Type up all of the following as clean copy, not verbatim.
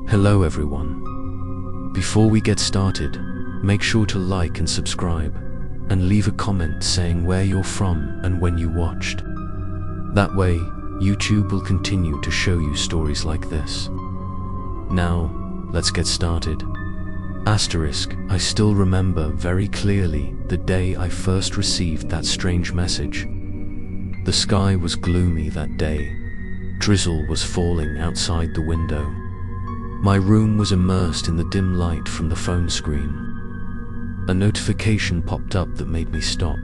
Hello everyone. Before we get started, make sure to like and subscribe, and leave a comment saying where you're from and when you watched. That way, YouTube will continue to show you stories like this. Now, let's get started. Asterisk, I still remember very clearly the day I first received that strange message. The sky was gloomy that day. Drizzle was falling outside the window. My room was immersed in the dim light from the phone screen. A notification popped up that made me stop.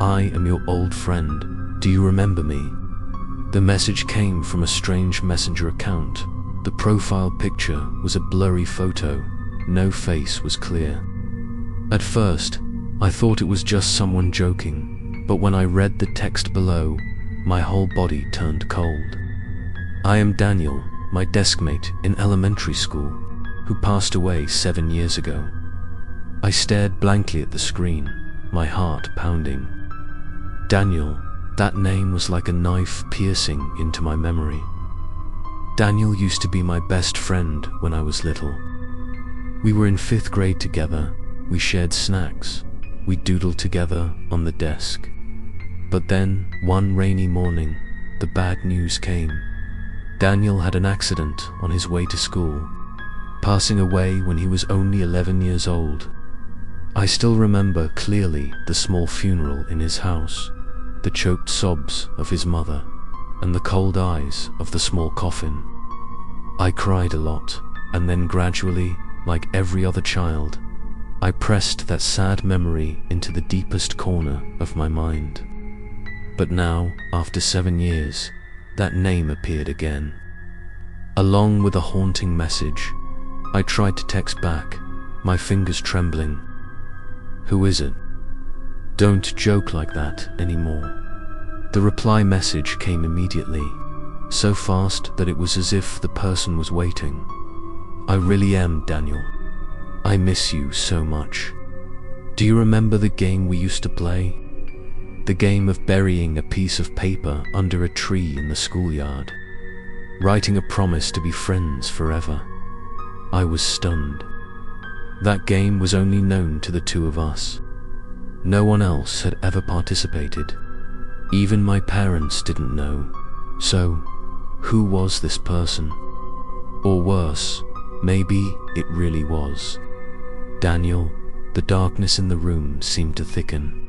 I am your old friend. Do you remember me? The message came from a strange messenger account. The profile picture was a blurry photo. No face was clear. At first, I thought it was just someone joking, but when I read the text below, my whole body turned cold. I am Daniel, my deskmate in elementary school, who passed away 7 years ago. I stared blankly at the screen, my heart pounding. Daniel, that name was like a knife piercing into my memory. Daniel used to be my best friend when I was little. We were in 5th grade together, we shared snacks, we doodled together on the desk. But then, one rainy morning, the bad news came. Daniel had an accident on his way to school, passing away when he was only 11 years old. I still remember clearly the small funeral in his house, the choked sobs of his mother, and the cold eyes of the small coffin. I cried a lot, and then gradually, like every other child, I pressed that sad memory into the deepest corner of my mind. But now, after 7 years, that name appeared again. Along with a haunting message, I tried to text back, my fingers trembling. Who is it? Don't joke like that anymore. The reply message came immediately, so fast that it was as if the person was waiting. I really am Daniel. I miss you so much. Do you remember the game we used to play? The game of burying a piece of paper under a tree in the schoolyard, writing a promise to be friends forever. I was stunned. That game was only known to the two of us. No one else had ever participated. Even my parents didn't know. So, who was this person? Or worse, maybe it really was Daniel. The darkness in the room seemed to thicken.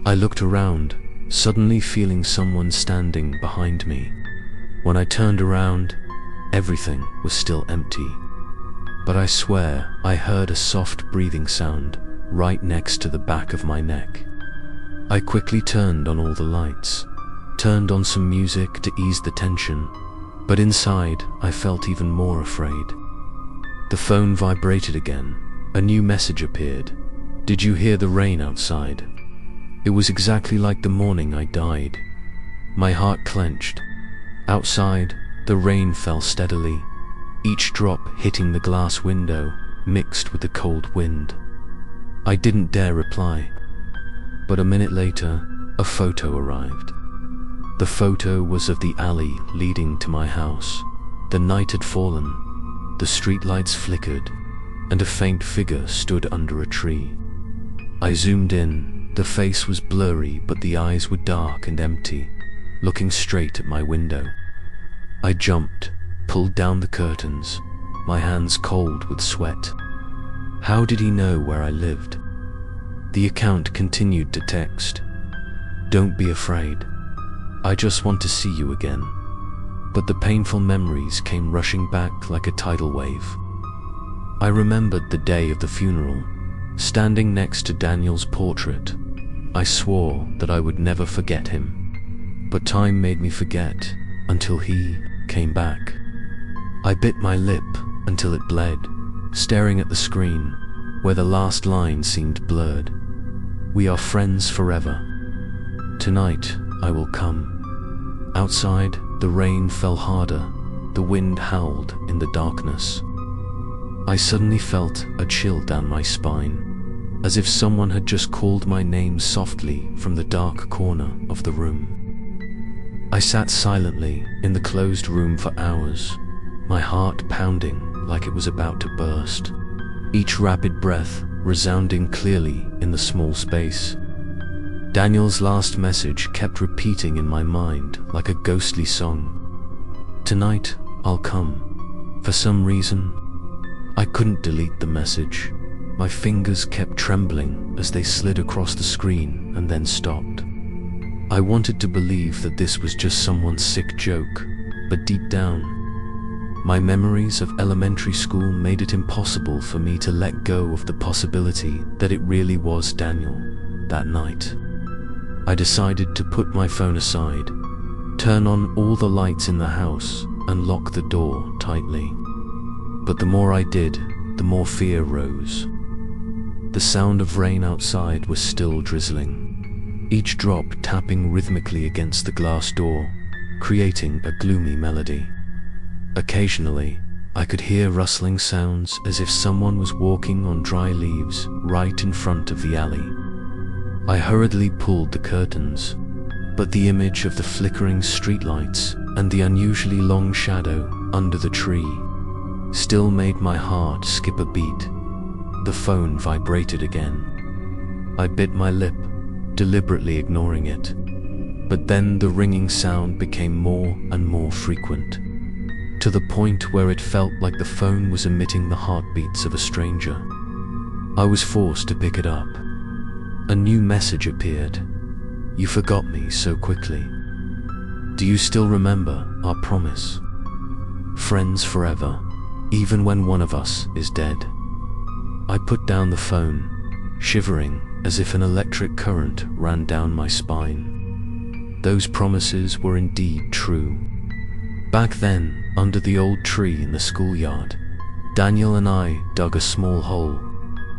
I looked around, suddenly feeling someone standing behind me. When I turned around, everything was still empty. But I swear I heard a soft breathing sound right next to the back of my neck. I quickly turned on all the lights, turned on some music to ease the tension, but inside I felt even more afraid. The phone vibrated again. A new message appeared. Did you hear the rain outside? It was exactly like the morning I died. My heart clenched. Outside, the rain fell steadily, each drop hitting the glass window, mixed with the cold wind. I didn't dare reply. But a minute later, a photo arrived. The photo was of the alley leading to my house. The night had fallen, the streetlights flickered, and a faint figure stood under a tree. I zoomed in. The face was blurry, but the eyes were dark and empty, looking straight at my window. I jumped, pulled down the curtains, my hands cold with sweat. How did he know where I lived? The account continued to text. Don't be afraid. I just want to see you again. But the painful memories came rushing back like a tidal wave. I remembered the day of the funeral, standing next to Daniel's portrait. I swore that I would never forget him. But time made me forget until he came back. I bit my lip until it bled, staring at the screen, where the last line seemed blurred. We are friends forever. Tonight I will come. Outside, the rain fell harder. The wind howled in the darkness. I suddenly felt a chill down my spine, as if someone had just called my name softly from the dark corner of the room. I sat silently in the closed room for hours, my heart pounding like it was about to burst, each rapid breath resounding clearly in the small space. Daniel's last message kept repeating in my mind like a ghostly song. "Tonight, I'll come." For some reason, I couldn't delete the message. My fingers kept trembling as they slid across the screen and then stopped. I wanted to believe that this was just someone's sick joke, but deep down, my memories of elementary school made it impossible for me to let go of the possibility that it really was Daniel that night. I decided to put my phone aside, turn on all the lights in the house, and lock the door tightly. But the more I did, the more fear rose. The sound of rain outside was still drizzling, each drop tapping rhythmically against the glass door, creating a gloomy melody. Occasionally, I could hear rustling sounds as if someone was walking on dry leaves right in front of the alley. I hurriedly pulled the curtains, but the image of the flickering streetlights and the unusually long shadow under the tree still made my heart skip a beat. The phone vibrated again. I bit my lip, deliberately ignoring it. But then the ringing sound became more and more frequent, to the point where it felt like the phone was emitting the heartbeats of a stranger. I was forced to pick it up. A new message appeared. "You forgot me so quickly. Do you still remember our promise? Friends forever, even when one of us is dead." I put down the phone, shivering as if an electric current ran down my spine. Those promises were indeed true. Back then, under the old tree in the schoolyard, Daniel and I dug a small hole,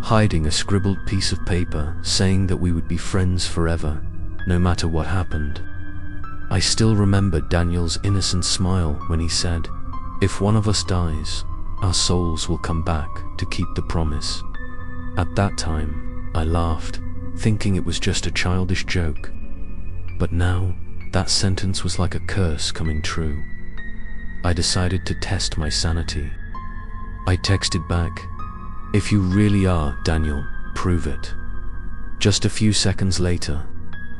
hiding a scribbled piece of paper saying that we would be friends forever, no matter what happened. I still remember Daniel's innocent smile when he said, "If one of us dies, our souls will come back to keep the promise." At that time, I laughed, thinking it was just a childish joke. But now, that sentence was like a curse coming true. I decided to test my sanity. I texted back, "If you really are Daniel, prove it." Just a few seconds later,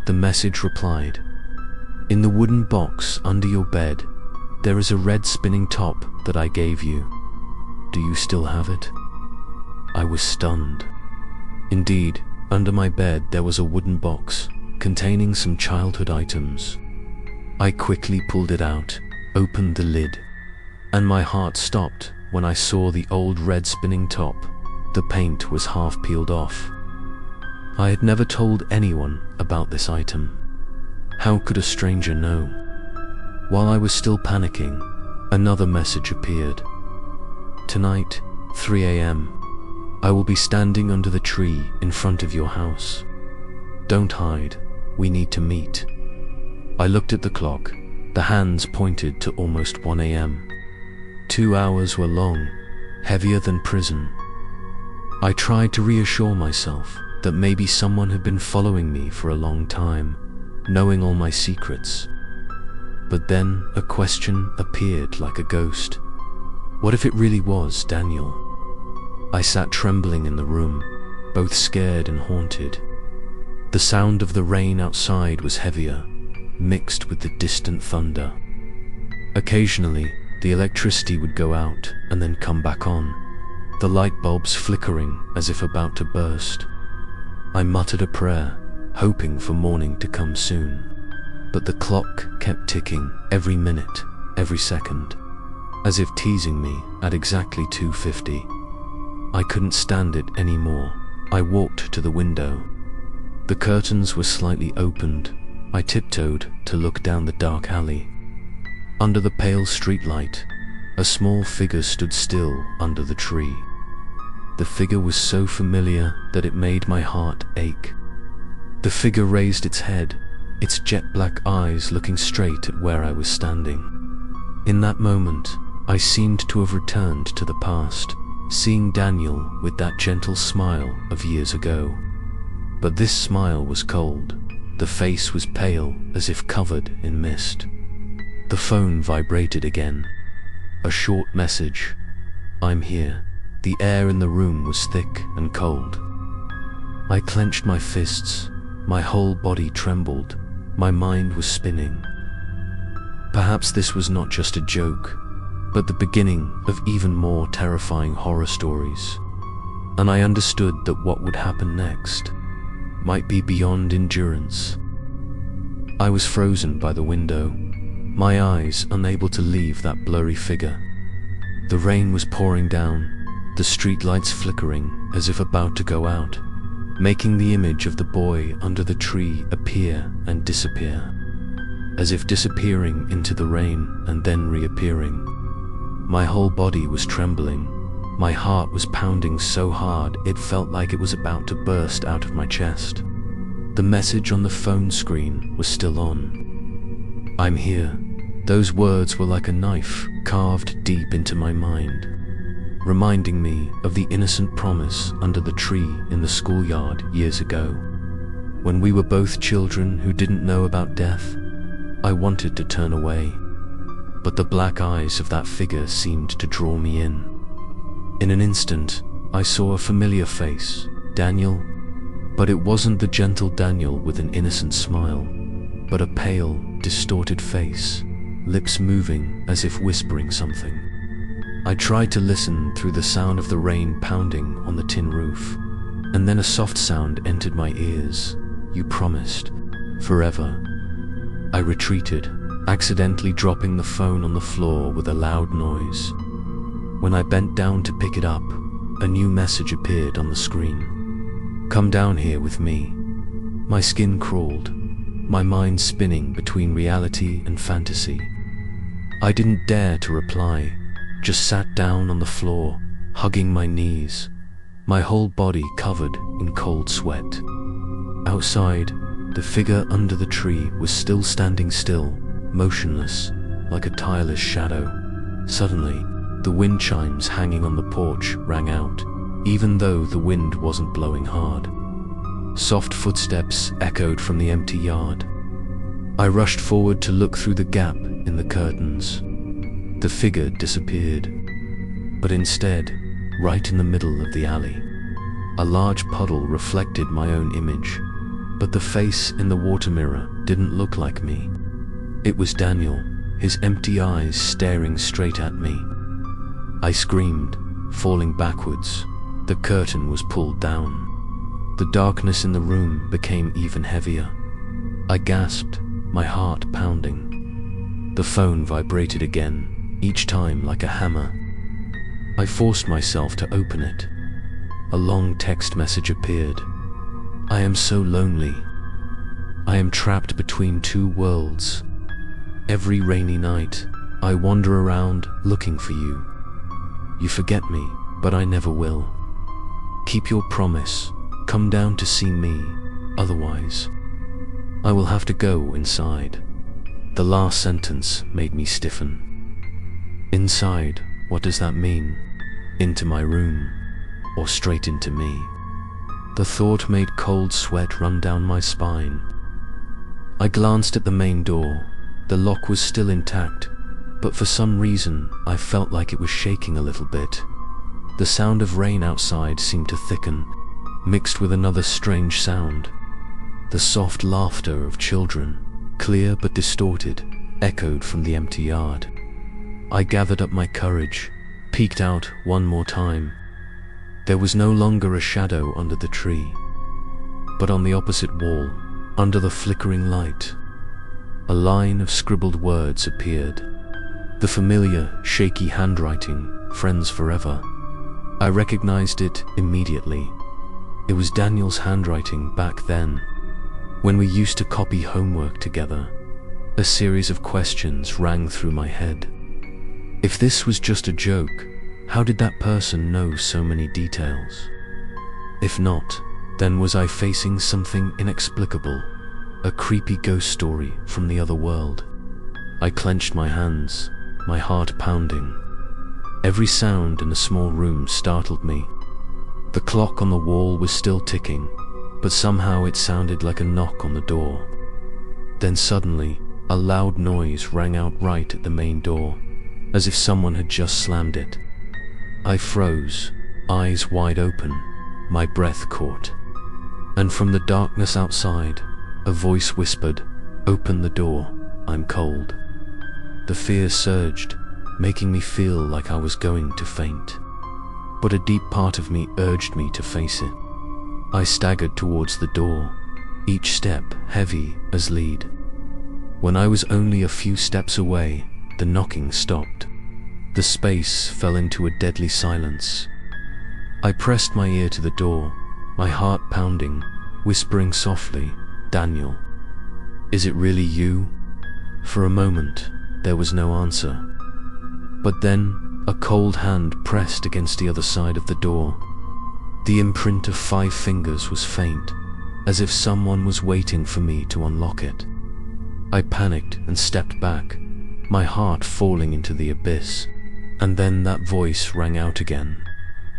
the message replied, "In the wooden box under your bed, there is a red spinning top that I gave you. Do you still have it?" I was stunned. Indeed, under my bed there was a wooden box containing some childhood items. I quickly pulled it out, opened the lid, and my heart stopped when I saw the old red spinning top. The paint was half peeled off. I had never told anyone about this item. How could a stranger know? While I was still panicking, another message appeared. "Tonight, 3 a.m., I will be standing under the tree in front of your house. Don't hide, we need to meet." I looked at the clock. The hands pointed to almost 1 a.m. 2 hours were long, heavier than prison. I tried to reassure myself that maybe someone had been following me for a long time, knowing all my secrets. But then a question appeared like a ghost. What if it really was Daniel? I sat trembling in the room, both scared and haunted. The sound of the rain outside was heavier, mixed with the distant thunder. Occasionally, the electricity would go out and then come back on, the light bulbs flickering as if about to burst. I muttered a prayer, hoping for morning to come soon. But the clock kept ticking every minute, every second, as if teasing me at exactly 2:50. I couldn't stand it anymore. I walked to the window. The curtains were slightly opened. I tiptoed to look down the dark alley. Under the pale streetlight, a small figure stood still under the tree. The figure was so familiar that it made my heart ache. The figure raised its head, its jet-black eyes looking straight at where I was standing. In that moment, I seemed to have returned to the past, seeing Daniel with that gentle smile of years ago. But this smile was cold. The face was pale, as if covered in mist. The phone vibrated again. A short message. I'm here. The air in the room was thick and cold. I clenched my fists. My whole body trembled. My mind was spinning. Perhaps this was not just a joke, but the beginning of even more terrifying horror stories. And I understood that what would happen next might be beyond endurance. I was frozen by the window, my eyes unable to leave that blurry figure. The rain was pouring down, the streetlights flickering as if about to go out, making the image of the boy under the tree appear and disappear, as if disappearing into the rain and then reappearing. My whole body was trembling. My heart was pounding so hard it felt like it was about to burst out of my chest. The message on the phone screen was still on. I'm here. Those words were like a knife carved deep into my mind, reminding me of the innocent promise under the tree in the schoolyard years ago. When we were both children who didn't know about death, I wanted to turn away, but the black eyes of that figure seemed to draw me in. In an instant, I saw a familiar face, Daniel, but it wasn't the gentle Daniel with an innocent smile, but a pale, distorted face, lips moving as if whispering something. I tried to listen through the sound of the rain pounding on the tin roof, and then a soft sound entered my ears. You promised. Forever. I retreated, accidentally dropping the phone on the floor with a loud noise. When I bent down to pick it up, a new message appeared on the screen. Come down here with me. My skin crawled, my mind spinning between reality and fantasy. I didn't dare to reply, just sat down on the floor, hugging my knees, my whole body covered in cold sweat. Outside, the figure under the tree was still standing still, motionless, like a tireless shadow. Suddenly, the wind chimes hanging on the porch rang out, even though the wind wasn't blowing hard. Soft footsteps echoed from the empty yard. I rushed forward to look through the gap in the curtains. The figure disappeared, but instead, right in the middle of the alley, a large puddle reflected my own image, but the face in the water mirror didn't look like me. It was Daniel, his empty eyes staring straight at me. I screamed, falling backwards. The curtain was pulled down. The darkness in the room became even heavier. I gasped, my heart pounding. The phone vibrated again, each time like a hammer. I forced myself to open it. A long text message appeared. I am so lonely. I am trapped between two worlds. Every rainy night, I wander around looking for you. You forget me, but I never will. Keep your promise. Come down to see me. Otherwise, I will have to go inside. The last sentence made me stiffen. Inside, what does that mean? Into my room, or straight into me? The thought made cold sweat run down my spine. I glanced at the main door. The lock was still intact, but for some reason I felt like it was shaking a little bit. The sound of rain outside seemed to thicken, mixed with another strange sound. The soft laughter of children, clear but distorted, echoed from the empty yard. I gathered up my courage, peeked out one more time. There was no longer a shadow under the tree, but on the opposite wall, under the flickering light, a line of scribbled words appeared. The familiar, shaky handwriting, "Friends Forever." I recognized it immediately. It was Daniel's handwriting back then, when we used to copy homework together. A series of questions rang through my head. If this was just a joke, how did that person know so many details? If not, then was I facing something inexplicable, a creepy ghost story from the other world? I clenched my hands, my heart pounding. Every sound in the small room startled me. The clock on the wall was still ticking, but somehow it sounded like a knock on the door. Then suddenly, a loud noise rang out right at the main door. as if someone had just slammed it. I froze, eyes wide open, my breath caught. And from the darkness outside, a voice whispered, "Open the door, I'm cold." The fear surged, making me feel like I was going to faint. But a deep part of me urged me to face it. I staggered towards the door, each step heavy as lead. When I was only a few steps away, the knocking stopped. The space fell into a deadly silence. I pressed my ear to the door, my heart pounding, whispering softly, "Daniel, is it really you?" For a moment, there was no answer. But then, a cold hand pressed against the other side of the door. The imprint of 5 fingers was faint, as if someone was waiting for me to unlock it. I panicked and stepped back, my heart falling into the abyss. And then that voice rang out again,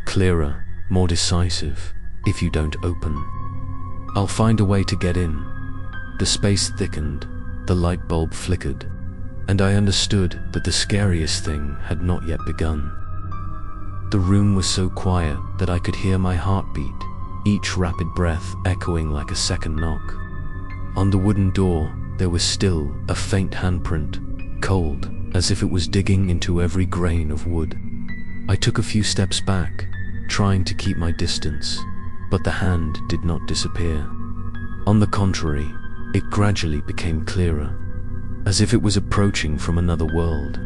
clearer, more decisive. "If you don't open, I'll find a way to get in." The space thickened, the light bulb flickered, and I understood that the scariest thing had not yet begun. The room was so quiet that I could hear my heartbeat, each rapid breath echoing like a second knock. On the wooden door, there was still a faint handprint, cold, as if it was digging into every grain of wood. I took a few steps back, trying to keep my distance, but the hand did not disappear. On the contrary, it gradually became clearer, as if it was approaching from another world,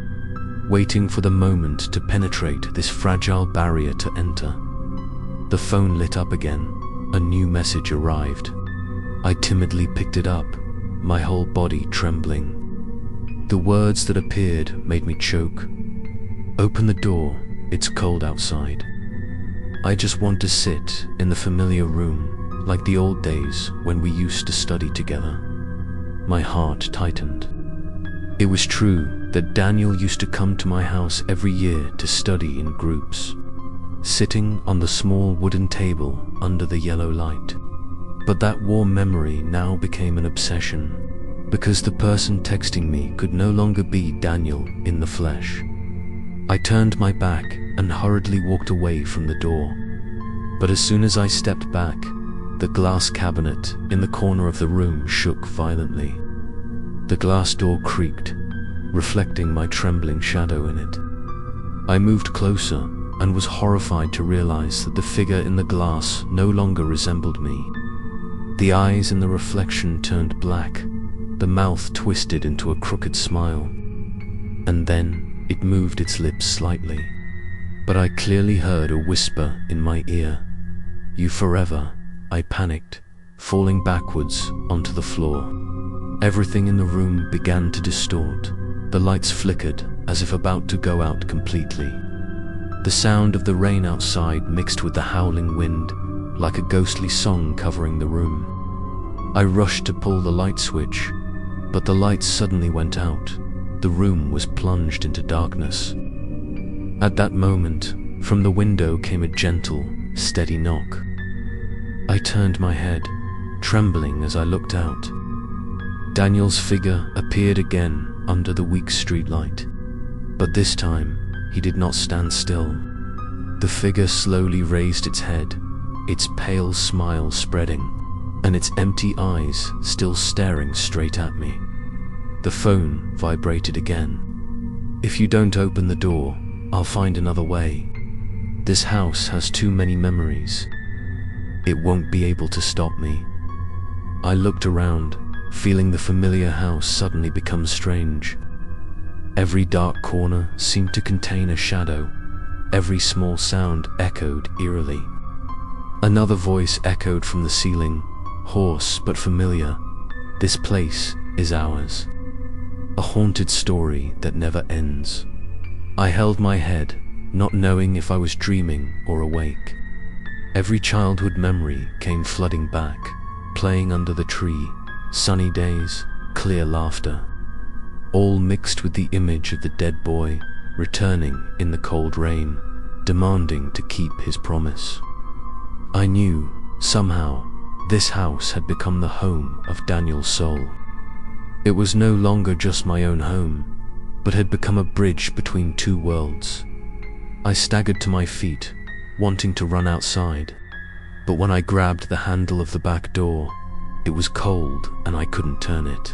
waiting for the moment to penetrate this fragile barrier to enter. The phone lit up again. A new message arrived. I timidly picked it up, my whole body trembling. The words that appeared made me choke. "Open the door, it's cold outside. I just want to sit in the familiar room, like the old days when we used to study together." My heart tightened. It was true that Daniel used to come to my house every year to study in groups, sitting on the small wooden table under the yellow light. But that warm memory now became an obsession, because the person texting me could no longer be Daniel in the flesh. I turned my back and hurriedly walked away from the door. But as soon as I stepped back, the glass cabinet in the corner of the room shook violently. The glass door creaked, reflecting my trembling shadow in it. I moved closer and was horrified to realize that the figure in the glass no longer resembled me. The eyes in the reflection turned black, the mouth twisted into a crooked smile, and then it moved its lips slightly. But I clearly heard a whisper in my ear, "You forever." I panicked, falling backwards onto the floor. Everything in the room began to distort. The lights flickered as if about to go out completely. The sound of the rain outside mixed with the howling wind, like a ghostly song covering the room. I rushed to pull the light switch, but the lights suddenly went out. The room was plunged into darkness. At that moment, from the window came a gentle, steady knock. I turned my head, trembling as I looked out. Daniel's figure appeared again under the weak streetlight, but this time he did not stand still. The figure slowly raised its head, its pale smile spreading, and its empty eyes still staring straight at me. The phone vibrated again. "If you don't open the door, I'll find another way. This house has too many memories. It won't be able to stop me." I looked around, feeling the familiar house suddenly become strange. Every dark corner seemed to contain a shadow. Every small sound echoed eerily. Another voice echoed from the ceiling, hoarse but familiar. "This place is ours." A haunted story that never ends. I held my head, not knowing if I was dreaming or awake. Every childhood memory came flooding back, playing under the tree, sunny days, clear laughter, all mixed with the image of the dead boy returning in the cold rain, demanding to keep his promise. I knew, somehow, this house had become the home of Daniel's soul. It was no longer just my own home, but had become a bridge between two worlds. I staggered to my feet, wanting to run outside, but when I grabbed the handle of the back door, it was cold and I couldn't turn it.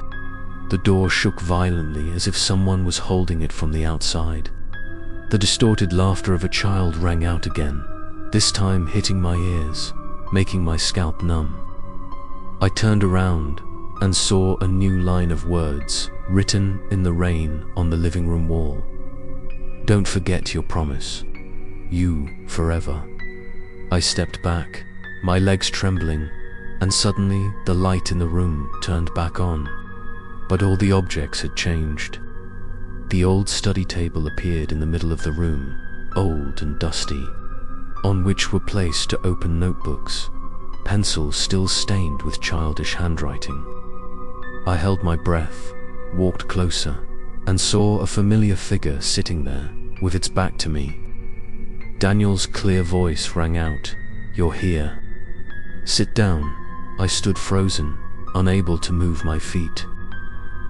The door shook violently as if someone was holding it from the outside. The distorted laughter of a child rang out again, this time hitting my ears, making my scalp numb. I turned around and saw a new line of words written in the rain on the living room wall. "Don't forget your promise. You forever." I stepped back, my legs trembling, and suddenly the light in the room turned back on. But all the objects had changed. The old study table appeared in the middle of the room, old and dusty, on which were placed open notebooks, pencils still stained with childish handwriting. I held my breath, walked closer, and saw a familiar figure sitting there, with its back to me. Daniel's clear voice rang out, "You're here." "Sit down." I stood frozen, unable to move my feet.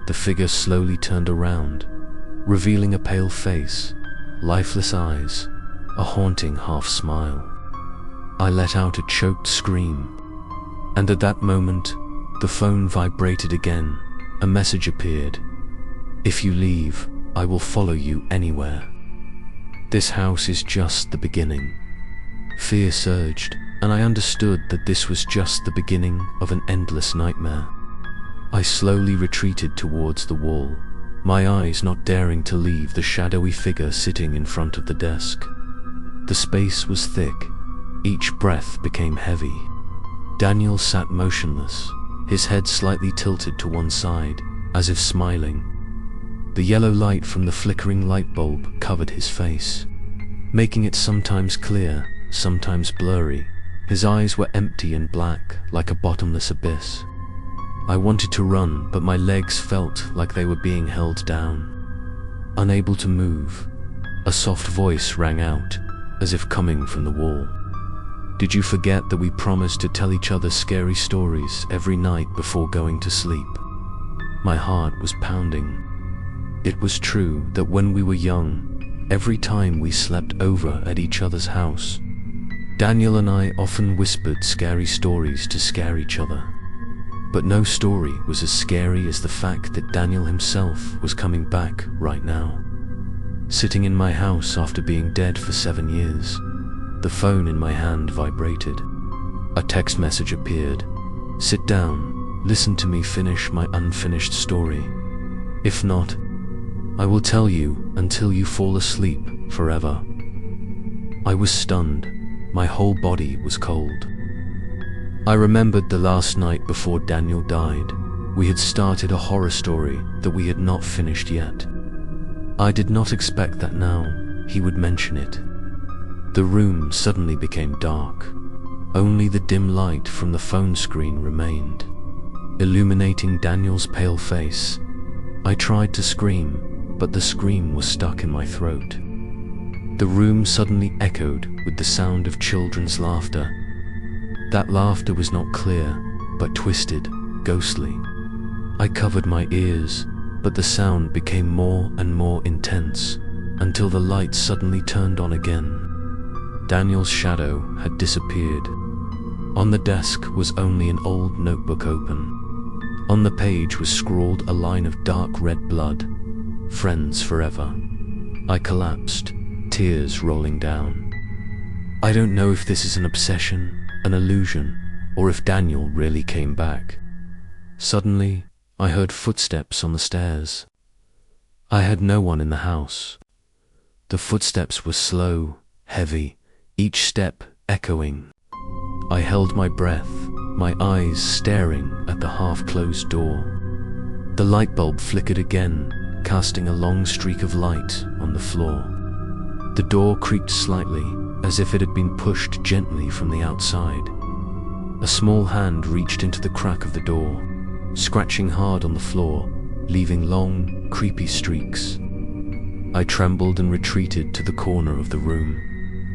The figure slowly turned around, revealing a pale face, lifeless eyes, a haunting half-smile. I let out a choked scream, and at that moment, the phone vibrated again. A message appeared. "If you leave, I will follow you anywhere. This house is just the beginning." Fear surged, and I understood that this was just the beginning of an endless nightmare. I slowly retreated towards the wall, my eyes not daring to leave the shadowy figure sitting in front of the desk. The space was thick. Each breath became heavy. Daniel sat motionless, his head slightly tilted to one side, as if smiling. The yellow light from the flickering light bulb covered his face, making it sometimes clear, sometimes blurry. His eyes were empty and black, like a bottomless abyss. I wanted to run, but my legs felt like they were being held down. Unable to move, a soft voice rang out, as if coming from the wall. "Did you forget that we promised to tell each other scary stories every night before going to sleep?" My heart was pounding. It was true that when we were young, every time we slept over at each other's house, Daniel and I often whispered scary stories to scare each other. But no story was as scary as the fact that Daniel himself was coming back right now. Sitting in my house after being dead for 7 years, the phone in my hand vibrated. A text message appeared. "Sit down, listen to me finish my unfinished story. If not, I will tell you until you fall asleep forever." I was stunned. My whole body was cold. I remembered the last night before Daniel died. We had started a horror story that we had not finished yet. I did not expect that now he would mention it. The room suddenly became dark. Only the dim light from the phone screen remained, illuminating Daniel's pale face. I tried to scream, but the scream was stuck in my throat. The room suddenly echoed with the sound of children's laughter. That laughter was not clear, but twisted, ghostly. I covered my ears, but the sound became more and more intense, until the light suddenly turned on again. Daniel's shadow had disappeared. On the desk was only an old notebook open. On the page was scrawled a line of dark red blood. "Friends forever." I collapsed, tears rolling down. I don't know if this is an obsession, an illusion, or if Daniel really came back. Suddenly, I heard footsteps on the stairs. I had no one in the house. The footsteps were slow, heavy, each step echoing. I held my breath, my eyes staring at the half-closed door. The light bulb flickered again, casting a long streak of light on the floor. The door creaked slightly, as if it had been pushed gently from the outside. A small hand reached into the crack of the door, scratching hard on the floor, leaving long, creepy streaks. I trembled and retreated to the corner of the room,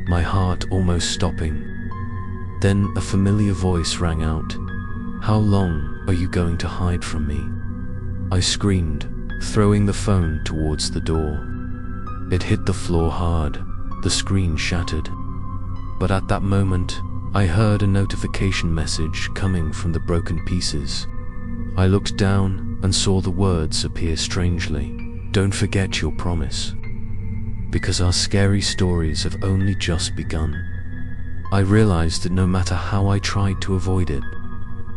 my heart almost stopping. Then a familiar voice rang out, "How long are you going to hide from me?" I screamed, throwing the phone towards the door. It hit the floor hard, the screen shattered. But at that moment, I heard a notification message coming from the broken pieces. I looked down and saw the words appear strangely. Don't forget your promise, because our scary stories have only just begun. I realized that no matter how I tried to avoid it,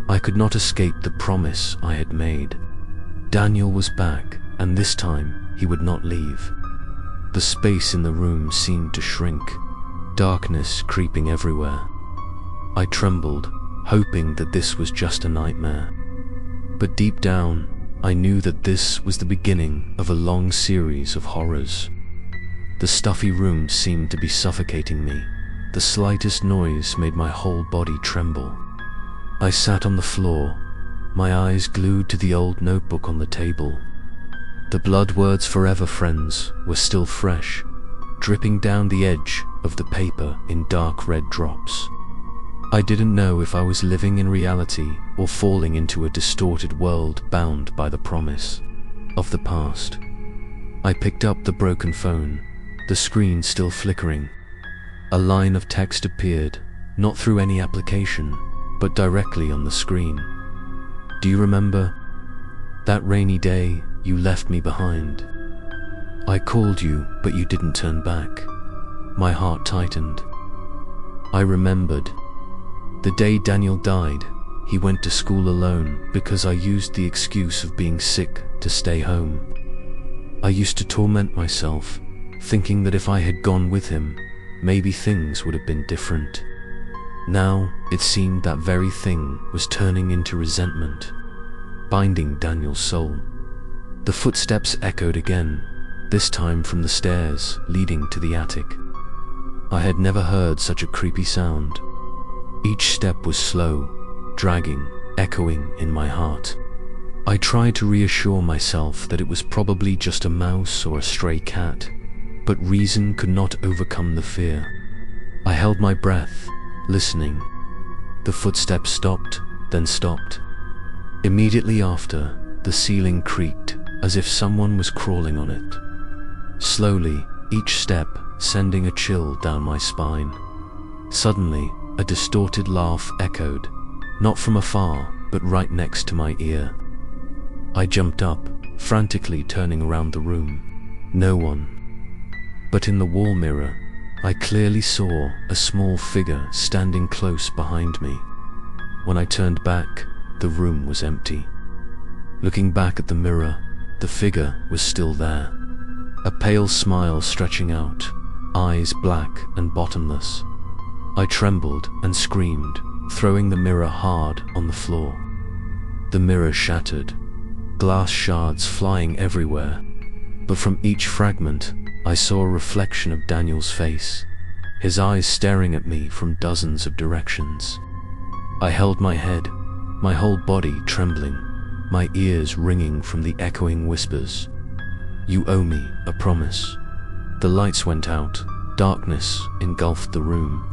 I could not escape the promise I had made. Daniel was back, and this time he would not leave. The space in the room seemed to shrink, darkness creeping everywhere. I trembled, hoping that this was just a nightmare. But deep down, I knew that this was the beginning of a long series of horrors. The stuffy room seemed to be suffocating me. The slightest noise made my whole body tremble. I sat on the floor, my eyes glued to the old notebook on the table. The blood words "Forever Friends" were still fresh, dripping down the edge of the paper in dark red drops. I didn't know if I was living in reality or falling into a distorted world bound by the promise of the past. I picked up the broken phone, the screen still flickering. A line of text appeared, not through any application, but directly on the screen. Do you remember that rainy day you left me behind? I called you, but you didn't turn back. My heart tightened. I remembered the day Daniel died. He went to school alone because I used the excuse of being sick to stay home. I used to torment myself, thinking that if I had gone with him, maybe things would have been different. Now, it seemed that very thing was turning into resentment, binding Daniel's soul. The footsteps echoed again, this time from the stairs leading to the attic. I had never heard such a creepy sound. Each step was slow, dragging, echoing in my heart. I tried to reassure myself that it was probably just a mouse or a stray cat, but reason could not overcome the fear. I held my breath, listening. The footsteps stopped, then stopped. Immediately after, the ceiling creaked, as if someone was crawling on it. Slowly, each step sending a chill down my spine. Suddenly, a distorted laugh echoed, not from afar, but right next to my ear. I jumped up, frantically turning around the room. No one. But in the wall mirror, I clearly saw a small figure standing close behind me. When I turned back, the room was empty. Looking back at the mirror, the figure was still there. A pale smile stretching out, eyes black and bottomless. I trembled and screamed, throwing the mirror hard on the floor. The mirror shattered, glass shards flying everywhere, but from each fragment, I saw a reflection of Daniel's face, his eyes staring at me from dozens of directions. I held my head, my whole body trembling, my ears ringing from the echoing whispers. You owe me a promise. The lights went out, darkness engulfed the room.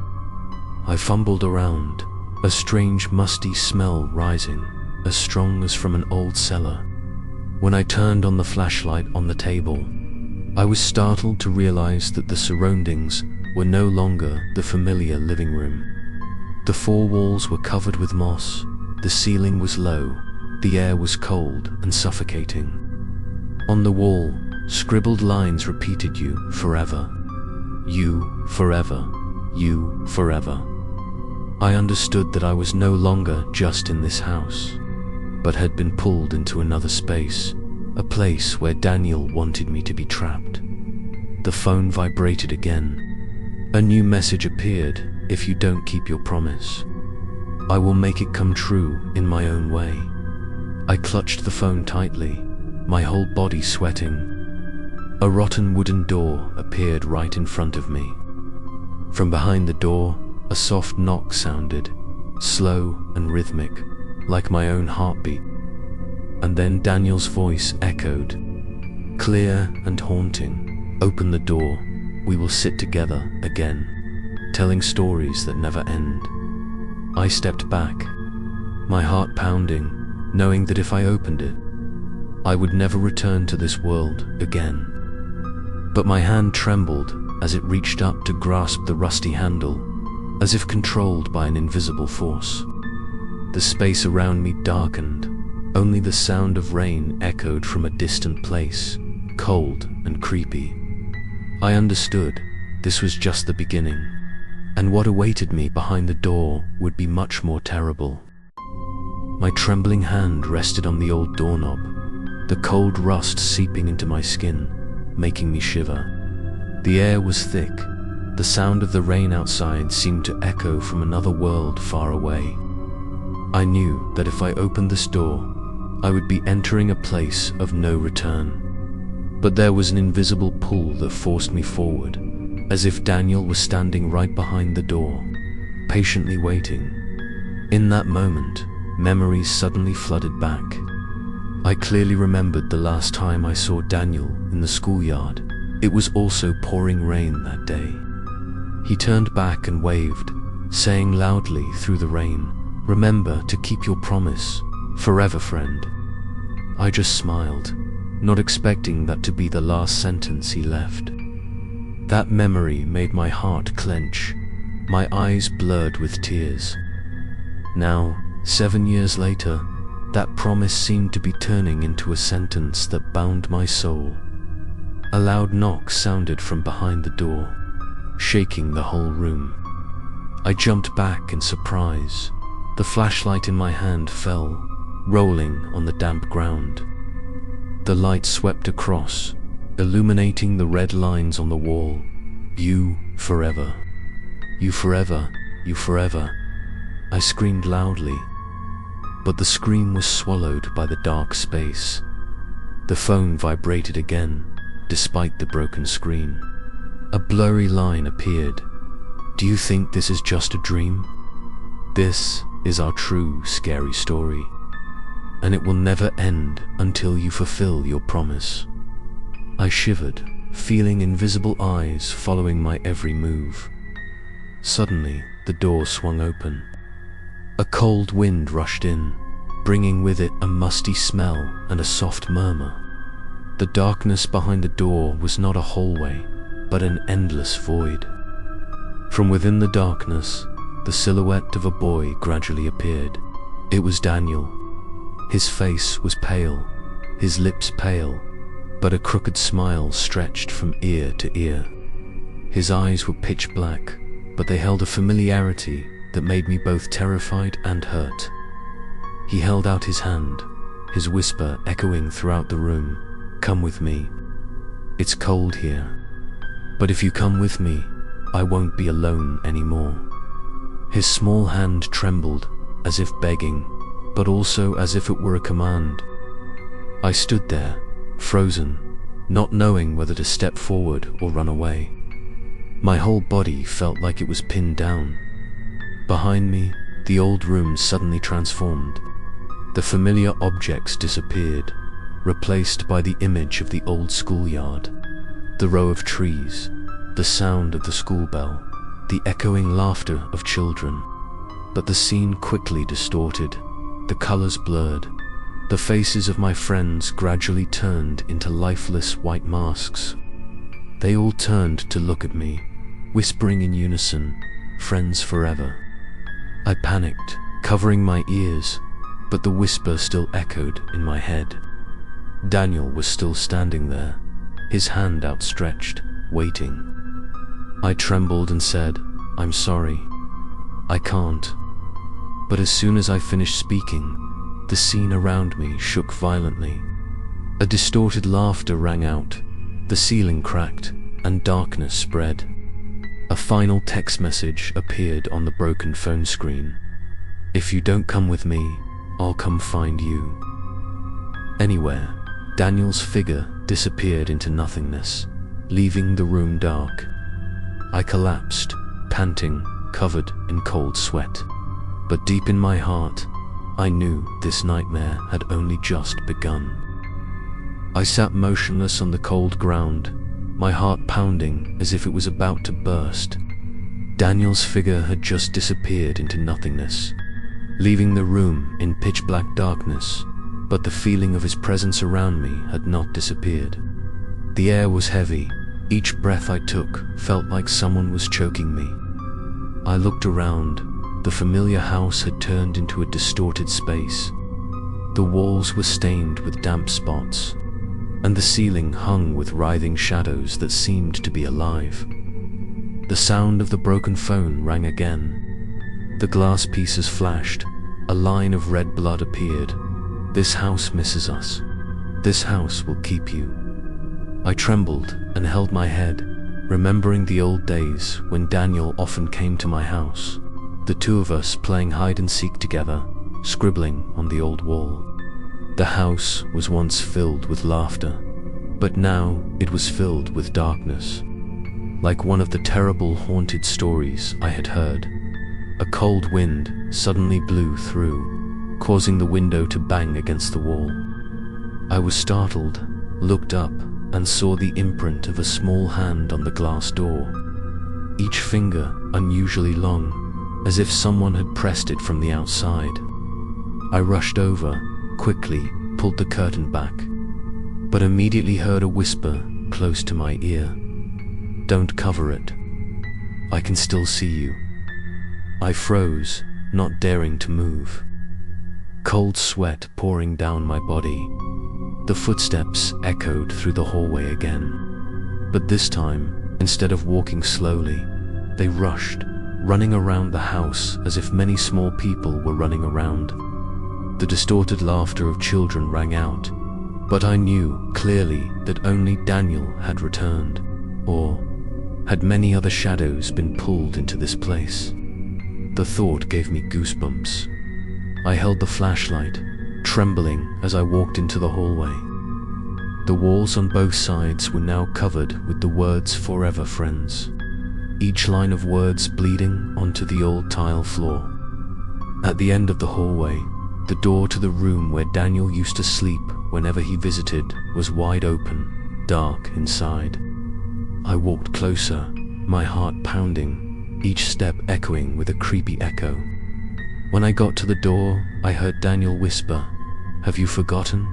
I fumbled around, a strange musty smell rising, as strong as from an old cellar. When I turned on the flashlight on the table, I was startled to realize that the surroundings were no longer the familiar living room. The four walls were covered with moss, the ceiling was low, the air was cold and suffocating. On the wall, scribbled lines repeated "You forever. You forever. You forever." I understood that I was no longer just in this house, but had been pulled into another space, a place where Daniel wanted me to be trapped. The phone vibrated again. A new message appeared: if you don't keep your promise, I will make it come true in my own way. I clutched the phone tightly, my whole body sweating. A rotten wooden door appeared right in front of me. From behind the door, a soft knock sounded, slow and rhythmic, like my own heartbeat. And then Daniel's voice echoed, clear and haunting. Open the door, we will sit together again, telling stories that never end. I stepped back, my heart pounding, knowing that if I opened it, I would never return to this world again. But my hand trembled as it reached up to grasp the rusty handle, as if controlled by an invisible force. The space around me darkened. Only the sound of rain echoed from a distant place, cold and creepy. I understood this was just the beginning, and what awaited me behind the door would be much more terrible. My trembling hand rested on the old doorknob, the cold rust seeping into my skin, making me shiver. The air was thick. The sound of the rain outside seemed to echo from another world far away. I knew that if I opened this door, I would be entering a place of no return. But there was an invisible pull that forced me forward, as if Daniel was standing right behind the door, patiently waiting. In that moment, memories suddenly flooded back. I clearly remembered the last time I saw Daniel in the schoolyard. It was also pouring rain that day. He turned back and waved, saying loudly through the rain, "Remember to keep your promise. Forever, friend." I just smiled, not expecting that to be the last sentence he left. That memory made my heart clench, my eyes blurred with tears. Now, 7 years later, that promise seemed to be turning into a sentence that bound my soul. A loud knock sounded from behind the door, shaking the whole room. I jumped back in surprise. The flashlight in my hand fell, rolling on the damp ground. The light swept across, illuminating the red lines on the wall. "You forever. You forever. You forever." I screamed loudly, but the scream was swallowed by the dark space. The phone vibrated again, despite the broken screen. A blurry line appeared. "Do you think this is just a dream? This is our true scary story, and it will never end until you fulfill your promise." I shivered, feeling invisible eyes following my every move. Suddenly, the door swung open. A cold wind rushed in, bringing with it a musty smell and a soft murmur. The darkness behind the door was not a hallway, but an endless void. From within the darkness, the silhouette of a boy gradually appeared. It was Daniel. His face was pale, his lips pale, but a crooked smile stretched from ear to ear. His eyes were pitch black, but they held a familiarity that made me both terrified and hurt. He held out his hand, his whisper echoing throughout the room, "Come with me. It's cold here. But if you come with me, I won't be alone anymore." His small hand trembled, as if begging, but also as if it were a command. I stood there, frozen, not knowing whether to step forward or run away. My whole body felt like it was pinned down. Behind me, the old room suddenly transformed. The familiar objects disappeared, replaced by the image of the old schoolyard. The row of trees, the sound of the school bell, the echoing laughter of children. But the scene quickly distorted, the colors blurred. The faces of my friends gradually turned into lifeless white masks. They all turned to look at me, whispering in unison, "Friends forever." I panicked, covering my ears, but the whisper still echoed in my head. Daniel was still standing there, his hand outstretched, waiting. I trembled and said, "I'm sorry. I can't." But as soon as I finished speaking, the scene around me shook violently. A distorted laughter rang out, the ceiling cracked, and darkness spread. A final text message appeared on the broken phone screen. "If you don't come with me, I'll come find you." Anywhere, Daniel's figure disappeared into nothingness, leaving the room dark. I collapsed, panting, covered in cold sweat. But deep in my heart, I knew this nightmare had only just begun. I sat motionless on the cold ground, my heart pounding as if it was about to burst. Daniel's figure had just disappeared into nothingness, leaving the room in pitch-black darkness, but the feeling of his presence around me had not disappeared. The air was heavy. Each breath I took felt like someone was choking me. I looked around. The familiar house had turned into a distorted space. The walls were stained with damp spots, and the ceiling hung with writhing shadows that seemed to be alive. The sound of the broken phone rang again. The glass pieces flashed. A line of red blood appeared. "This house misses us. This house will keep you." I trembled and held my head, remembering the old days when Daniel often came to my house, the two of us playing hide and seek together, scribbling on the old wall. The house was once filled with laughter, but now it was filled with darkness, like one of the terrible haunted stories I had heard. A cold wind suddenly blew through, causing the window to bang against the wall. I was startled, looked up, and saw the imprint of a small hand on the glass door, each finger unusually long, as if someone had pressed it from the outside. I rushed over, quickly pulled the curtain back, but immediately heard a whisper close to my ear. "Don't cover it. I can still see you." I froze, not daring to move. Cold sweat pouring down my body. The footsteps echoed through the hallway again. But this time, instead of walking slowly, they rushed, running around the house as if many small people were running around. The distorted laughter of children rang out, but I knew clearly that only Daniel had returned, or had many other shadows been pulled into this place? The thought gave me goosebumps. I held the flashlight, trembling as I walked into the hallway. The walls on both sides were now covered with the words "Forever Friends," each line of words bleeding onto the old tile floor. At the end of the hallway, the door to the room where Daniel used to sleep whenever he visited was wide open, dark inside. I walked closer, my heart pounding, each step echoing with a creepy echo. When I got to the door, I heard Daniel whisper, "Have you forgotten?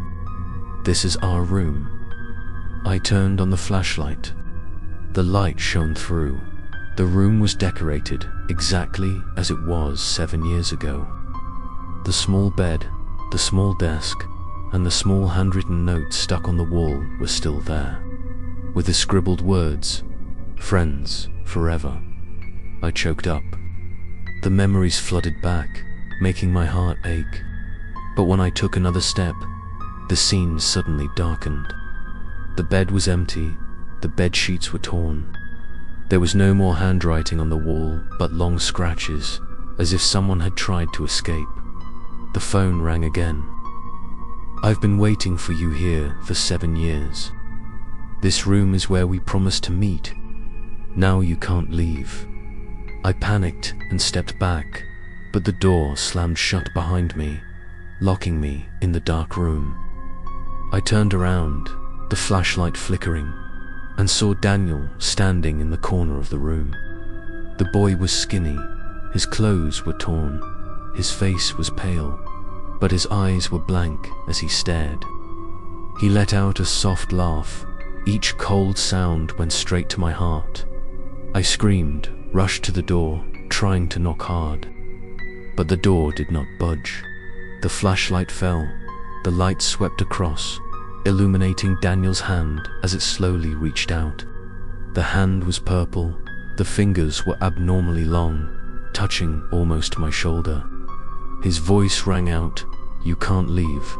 This is our room." I turned on the flashlight. The light shone through. The room was decorated exactly as it was 7 years ago. The small bed, the small desk, and the small handwritten note stuck on the wall were still there, with the scribbled words, "Friends, forever." I choked up. The memories flooded back, making my heart ache. But when I took another step, the scene suddenly darkened. The bed was empty, the bed sheets were torn. There was no more handwriting on the wall, but long scratches, as if someone had tried to escape. The phone rang again. "I've been waiting for you here for 7 years. This room is where we promised to meet. Now you can't leave." I panicked and stepped back, but the door slammed shut behind me, locking me in the dark room. I turned around, the flashlight flickering, and saw Daniel standing in the corner of the room. The boy was skinny, his clothes were torn, his face was pale, but his eyes were blank as he stared. He let out a soft laugh. Each cold sound went straight to my heart. I screamed, rushed to the door, trying to knock hard. But the door did not budge. The flashlight fell. The light swept across, illuminating Daniel's hand as it slowly reached out. The hand was purple. The fingers were abnormally long, touching almost my shoulder. His voice rang out, "You can't leave.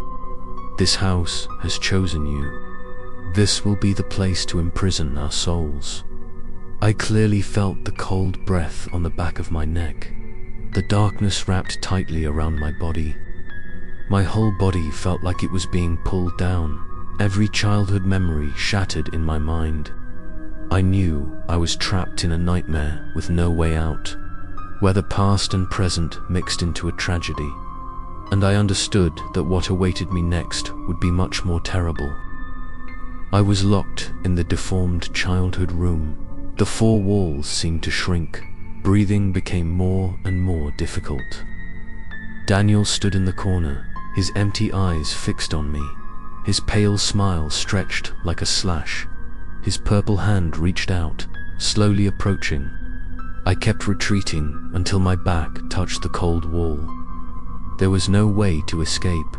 This house has chosen you. This will be the place to imprison our souls." I clearly felt the cold breath on the back of my neck. The darkness wrapped tightly around my body. My whole body felt like it was being pulled down, every childhood memory shattered in my mind. I knew I was trapped in a nightmare with no way out, where the past and present mixed into a tragedy. And I understood that what awaited me next would be much more terrible. I was locked in the deformed childhood room. The four walls seemed to shrink. Breathing became more and more difficult. Daniel stood in the corner, his empty eyes fixed on me, his pale smile stretched like a slash. His purple hand reached out, slowly approaching. I kept retreating until my back touched the cold wall. There was no way to escape.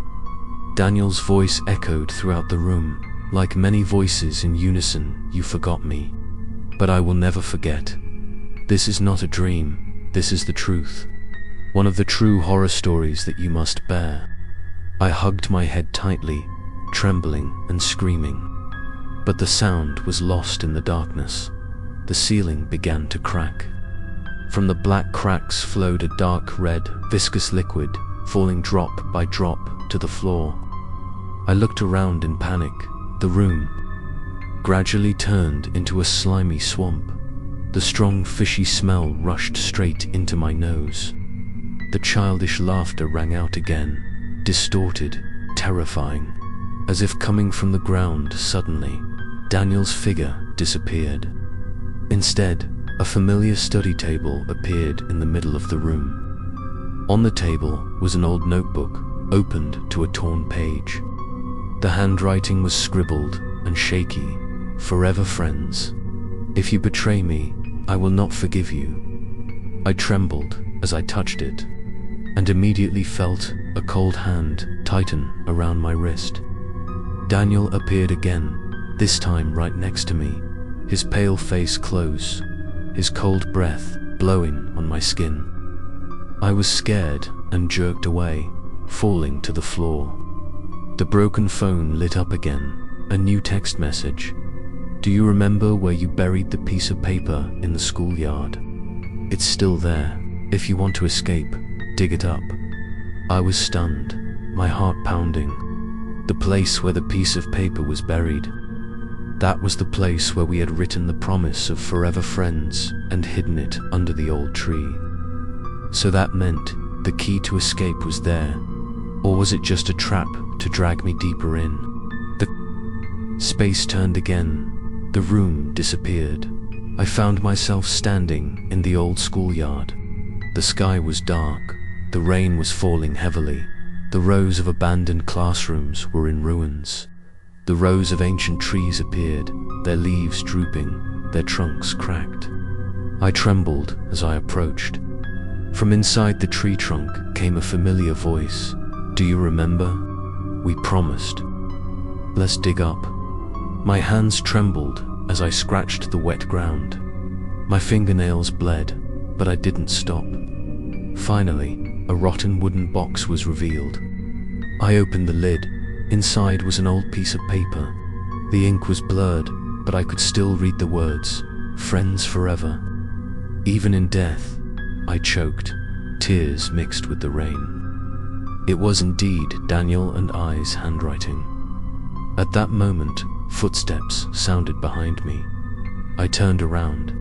Daniel's voice echoed throughout the room, like many voices in unison. You forgot me, but I will never forget. This is not a dream, this is the truth. One of the true horror stories that you must bear. I hugged my head tightly, trembling and screaming. But the sound was lost in the darkness. The ceiling began to crack. From the black cracks flowed a dark red, viscous liquid, falling drop by drop to the floor. I looked around in panic. The room gradually turned into a slimy swamp. The strong fishy smell rushed straight into my nose. The childish laughter rang out again, distorted, terrifying. As if coming from the ground suddenly, Daniel's figure disappeared. Instead, a familiar study table appeared in the middle of the room. On the table was an old notebook, opened to a torn page. The handwriting was scribbled and shaky. Forever friends. If you betray me, I will not forgive you. I trembled as I touched it, and immediately felt a cold hand tighten around my wrist. Daniel appeared again, this time right next to me, his pale face close, his cold breath blowing on my skin. I was scared and jerked away, falling to the floor. The broken phone lit up again, a new text message. Do you remember where you buried the piece of paper in the schoolyard? It's still there. If you want to escape, dig it up. I was stunned, my heart pounding. The place where the piece of paper was buried. That was the place where we had written the promise of forever friends and hidden it under the old tree. So that meant the key to escape was there, or was it just a trap to drag me deeper in? The space turned again. The room disappeared. I found myself standing in the old schoolyard. The sky was dark. The rain was falling heavily. The rows of abandoned classrooms were in ruins. The rows of ancient trees appeared, their leaves drooping, their trunks cracked. I trembled as I approached. From inside the tree trunk came a familiar voice. Do you remember? We promised. Let's dig up. My hands trembled as I scratched the wet ground. My fingernails bled, but I didn't stop. Finally, a rotten wooden box was revealed. I opened the lid. Inside was an old piece of paper. The ink was blurred, but I could still read the words, "Friends forever." Even in death, I choked, tears mixed with the rain. It was indeed Daniel and I's handwriting. At that moment, footsteps sounded behind me. I turned around.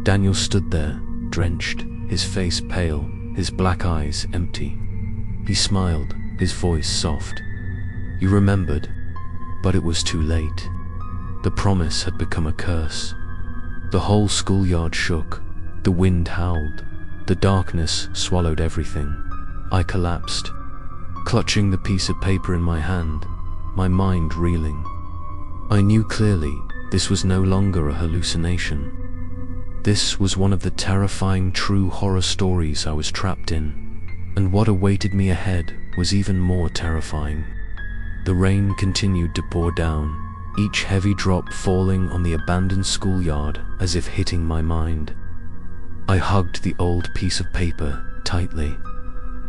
Daniel stood there, drenched, his face pale, his black eyes empty. He smiled, his voice soft. You remembered, but it was too late. The promise had become a curse. The whole schoolyard shook, the wind howled, the darkness swallowed everything. I collapsed, clutching the piece of paper in my hand, my mind reeling. I knew clearly this was no longer a hallucination. This was one of the terrifying true horror stories I was trapped in, and what awaited me ahead was even more terrifying. The rain continued to pour down, each heavy drop falling on the abandoned schoolyard as if hitting my mind. I hugged the old piece of paper tightly.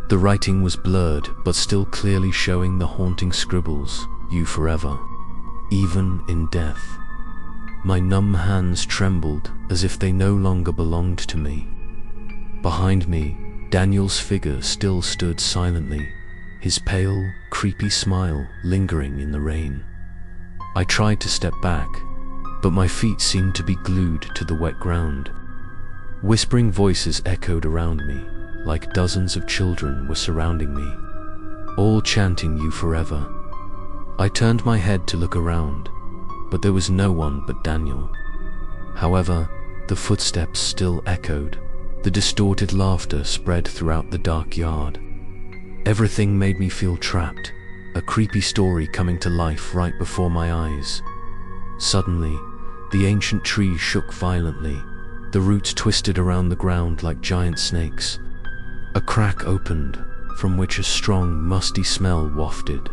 The writing was blurred, but still clearly showing the haunting scribbles, "You forever, even in death." My numb hands trembled as if they no longer belonged to me. Behind me, Daniel's figure still stood silently, his pale, creepy smile lingering in the rain. I tried to step back, but my feet seemed to be glued to the wet ground. Whispering voices echoed around me, like dozens of children were surrounding me, all chanting "You forever." I turned my head to look around, but there was no one but Daniel. However, the footsteps still echoed. The distorted laughter spread throughout the dark yard. Everything made me feel trapped, a creepy story coming to life right before my eyes. Suddenly, the ancient tree shook violently. The roots twisted around the ground like giant snakes. A crack opened, from which a strong, musty smell wafted.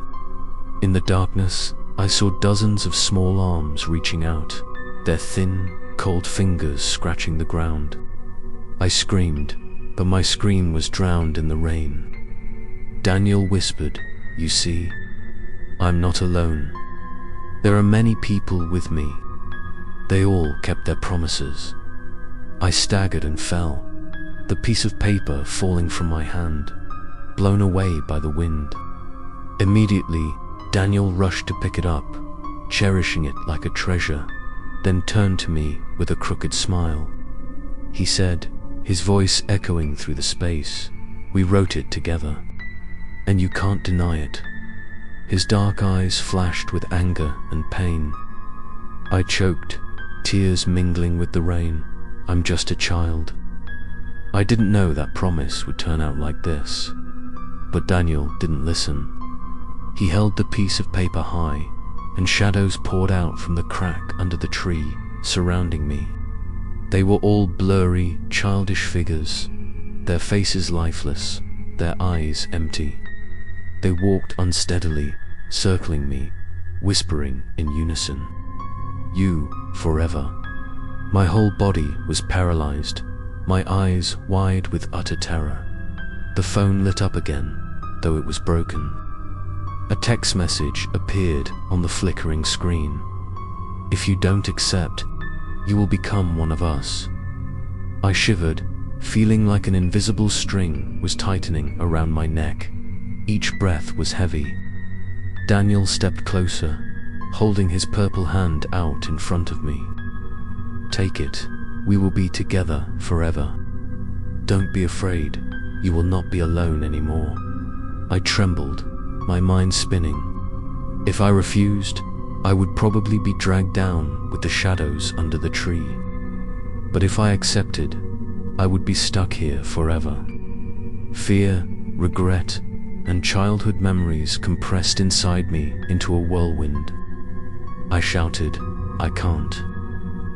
In the darkness, I saw dozens of small arms reaching out, their thin, cold fingers scratching the ground. I screamed, but my scream was drowned in the rain. Daniel whispered, "You see, I'm not alone. There are many people with me. They all kept their promises." I staggered and fell, the piece of paper falling from my hand, blown away by the wind. Immediately, Daniel rushed to pick it up, cherishing it like a treasure, then turned to me with a crooked smile. He said, his voice echoing through the space, "We wrote it together, and you can't deny it." His dark eyes flashed with anger and pain. I choked, tears mingling with the rain. I'm just a child. I didn't know that promise would turn out like this. But Daniel didn't listen. He held the piece of paper high, and shadows poured out from the crack under the tree, surrounding me. They were all blurry, childish figures, their faces lifeless, their eyes empty. They walked unsteadily, circling me, whispering in unison, "You, forever." My whole body was paralyzed, my eyes wide with utter terror. The phone lit up again, though it was broken. A text message appeared on the flickering screen. "If you don't accept, you will become one of us." I shivered, feeling like an invisible string was tightening around my neck. Each breath was heavy. Daniel stepped closer, holding his purple hand out in front of me. "Take it. We will be together forever. Don't be afraid. You will not be alone anymore." I trembled, my mind spinning. If I refused, I would probably be dragged down with the shadows under the tree. But if I accepted, I would be stuck here forever. Fear, regret, and childhood memories compressed inside me into a whirlwind. I shouted, "I can't."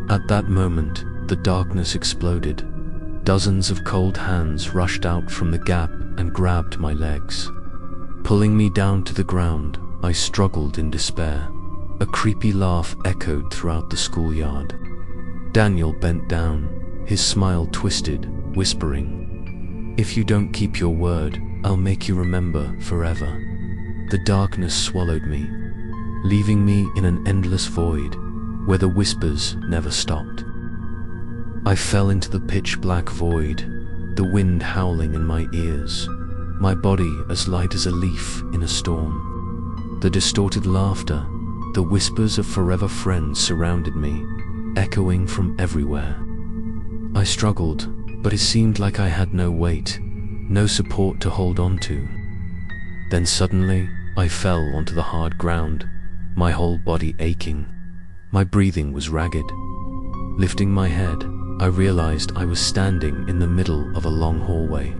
At that moment, the darkness exploded. Dozens of cold hands rushed out from the gap and grabbed my legs. Pulling me down to the ground, I struggled in despair. A creepy laugh echoed throughout the schoolyard. Daniel bent down, his smile twisted, whispering, "If you don't keep your word, I'll make you remember forever." The darkness swallowed me, leaving me in an endless void where the whispers never stopped. I fell into the pitch-black void, the wind howling in my ears, my body as light as a leaf in a storm. The distorted laughter, the whispers of forever friends surrounded me, echoing from everywhere. I struggled, but it seemed like I had no weight, no support to hold on to. Then suddenly, I fell onto the hard ground, my whole body aching. My breathing was ragged. Lifting my head, I realized I was standing in the middle of a long hallway.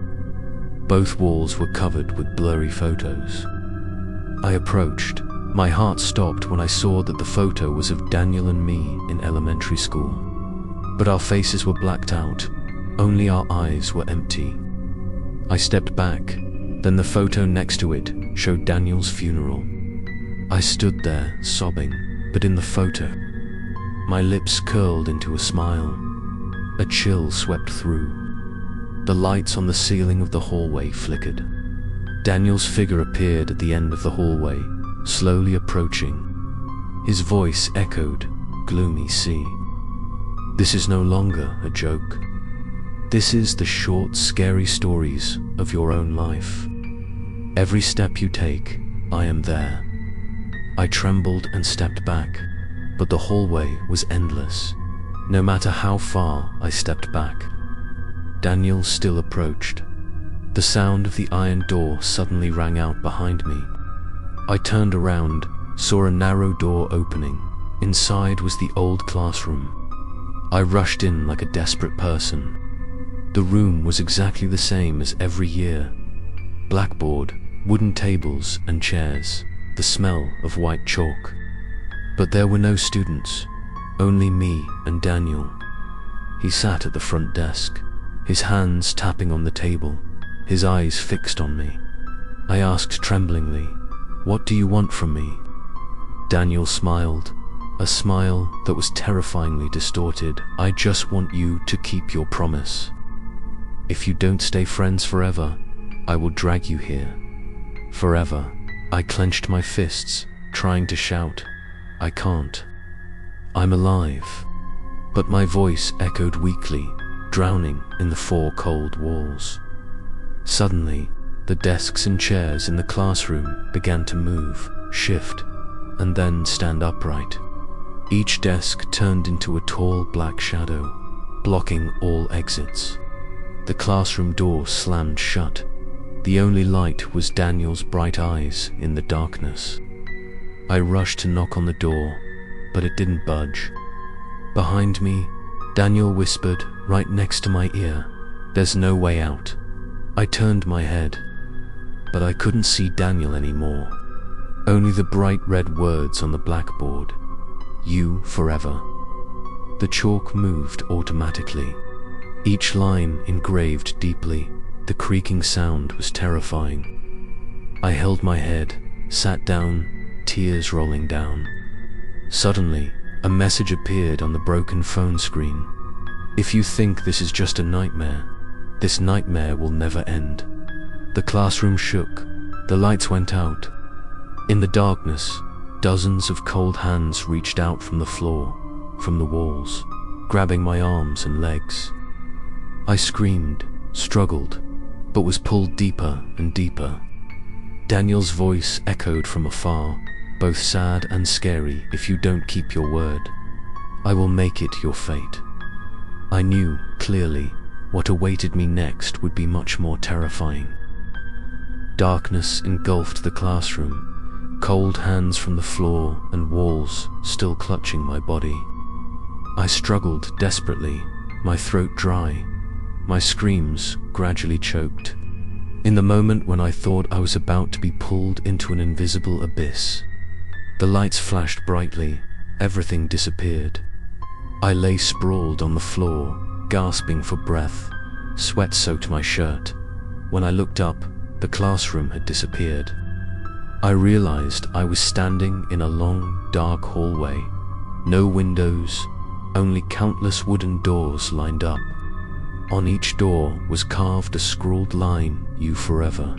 Both walls were covered with blurry photos. I approached. My heart stopped when I saw that the photo was of Daniel and me in elementary school. But our faces were blacked out, only our eyes were empty. I stepped back, then the photo next to it showed Daniel's funeral. I stood there, sobbing, but in the photo, my lips curled into a smile. A chill swept through. The lights on the ceiling of the hallway flickered. Daniel's figure appeared at the end of the hallway, slowly approaching. His voice echoed, "Gloomy sea. This is no longer a joke. This is the short, scary stories of your own life. Every step you take, I am there." I trembled and stepped back, but the hallway was endless. No matter how far I stepped back, Daniel still approached. The sound of the iron door suddenly rang out behind me. I turned around, saw a narrow door opening. Inside was the old classroom. I rushed in like a desperate person. The room was exactly the same as every year. Blackboard, wooden tables and chairs, the smell of white chalk. But there were no students, only me and Daniel. He sat at the front desk, his hands tapping on the table, his eyes fixed on me. I asked tremblingly, "What do you want from me?" Daniel smiled, a smile that was terrifyingly distorted. "I just want you to keep your promise. If you don't stay friends forever, I will drag you here." Forever. I clenched my fists, trying to shout, "I can't. I'm alive." But my voice echoed weakly, drowning in the four cold walls. Suddenly, the desks and chairs in the classroom began to move, shift, and then stand upright. Each desk turned into a tall black shadow, blocking all exits. The classroom door slammed shut. The only light was Daniel's bright eyes in the darkness. I rushed to knock on the door, but it didn't budge. Behind me, Daniel whispered right next to my ear, "There's no way out." I turned my head, but I couldn't see Daniel anymore. Only the bright red words on the blackboard, "You forever." The chalk moved automatically, each line engraved deeply. The creaking sound was terrifying. I held my head, sat down, tears rolling down. Suddenly, a message appeared on the broken phone screen. "If you think this is just a nightmare, this nightmare will never end." The classroom shook, the lights went out. In the darkness, dozens of cold hands reached out from the floor, from the walls, grabbing my arms and legs. I screamed, struggled, but was pulled deeper and deeper. Daniel's voice echoed from afar, both sad and scary. "If you don't keep your word, I will make it your fate." I knew, clearly, what awaited me next would be much more terrifying. Darkness engulfed the classroom, cold hands from the floor and walls still clutching my body. I struggled desperately, my throat dry, my screams gradually choked. In the moment when I thought I was about to be pulled into an invisible abyss, the lights flashed brightly, everything disappeared. I lay sprawled on the floor, gasping for breath. Sweat soaked my shirt. When I looked up, the classroom had disappeared. I realized I was standing in a long, dark hallway. No windows, only countless wooden doors lined up. On each door was carved a scrawled line, "You forever."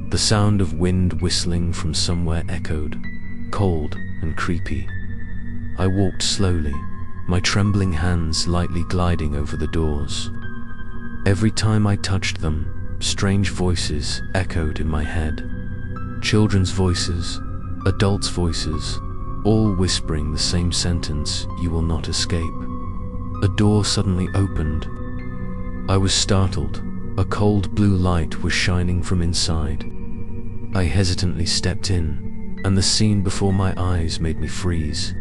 The sound of wind whistling from somewhere echoed, cold and creepy. I walked slowly, my trembling hands lightly gliding over the doors. Every time I touched them, strange voices echoed in my head. Children's voices, adults' voices, all whispering the same sentence, "You will not escape." A door suddenly opened. I was startled. A cold blue light was shining from inside. I hesitantly stepped in, and the scene before my eyes made me freeze.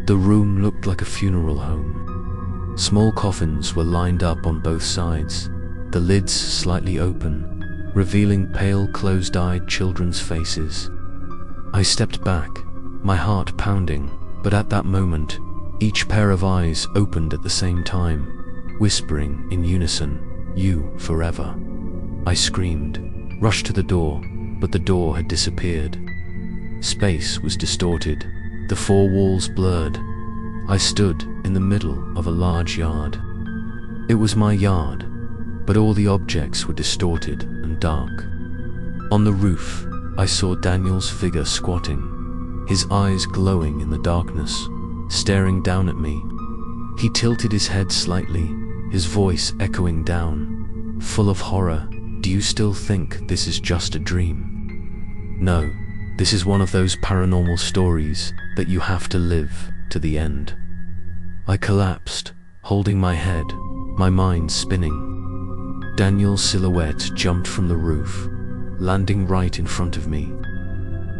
The room looked like a funeral home. Small coffins were lined up on both sides, the lids slightly open, revealing pale, closed-eyed children's faces. I stepped back, my heart pounding, but at that moment, each pair of eyes opened at the same time, whispering in unison, "You forever." I screamed, rushed to the door, but the door had disappeared. Space was distorted, the four walls blurred. I stood in the middle of a large yard. It was my yard, but all the objects were distorted and dark. On the roof, I saw Daniel's figure squatting, his eyes glowing in the darkness, staring down at me. He tilted his head slightly, his voice echoing down, full of horror. "Do you still think this is just a dream? No, this is one of those paranormal stories that you have to live to the end." I collapsed, holding my head, my mind spinning. Daniel's silhouette jumped from the roof, landing right in front of me.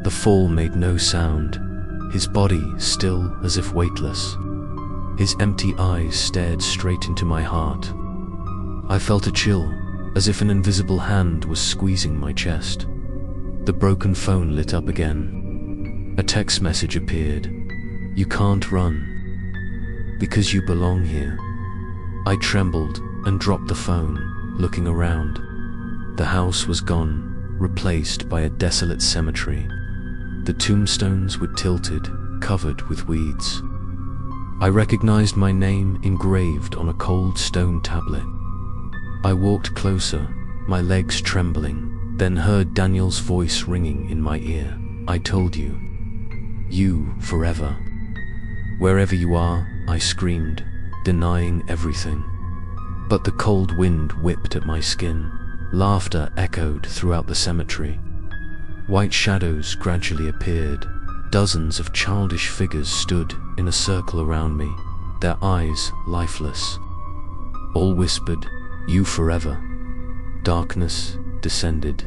The fall made no sound, his body still as if weightless. His empty eyes stared straight into my heart. I felt a chill, as if an invisible hand was squeezing my chest. The broken phone lit up again. A text message appeared. "You can't run, because you belong here." I trembled and dropped the phone, looking around. The house was gone, replaced by a desolate cemetery. The tombstones were tilted, covered with weeds. I recognized my name engraved on a cold stone tablet. I walked closer, my legs trembling, then heard Daniel's voice ringing in my ear. "I told you. You forever." "Wherever you are," I screamed, denying everything. But the cold wind whipped at my skin. Laughter echoed throughout the cemetery. White shadows gradually appeared. Dozens of childish figures stood in a circle around me, their eyes lifeless. All whispered, "You forever." Darkness descended,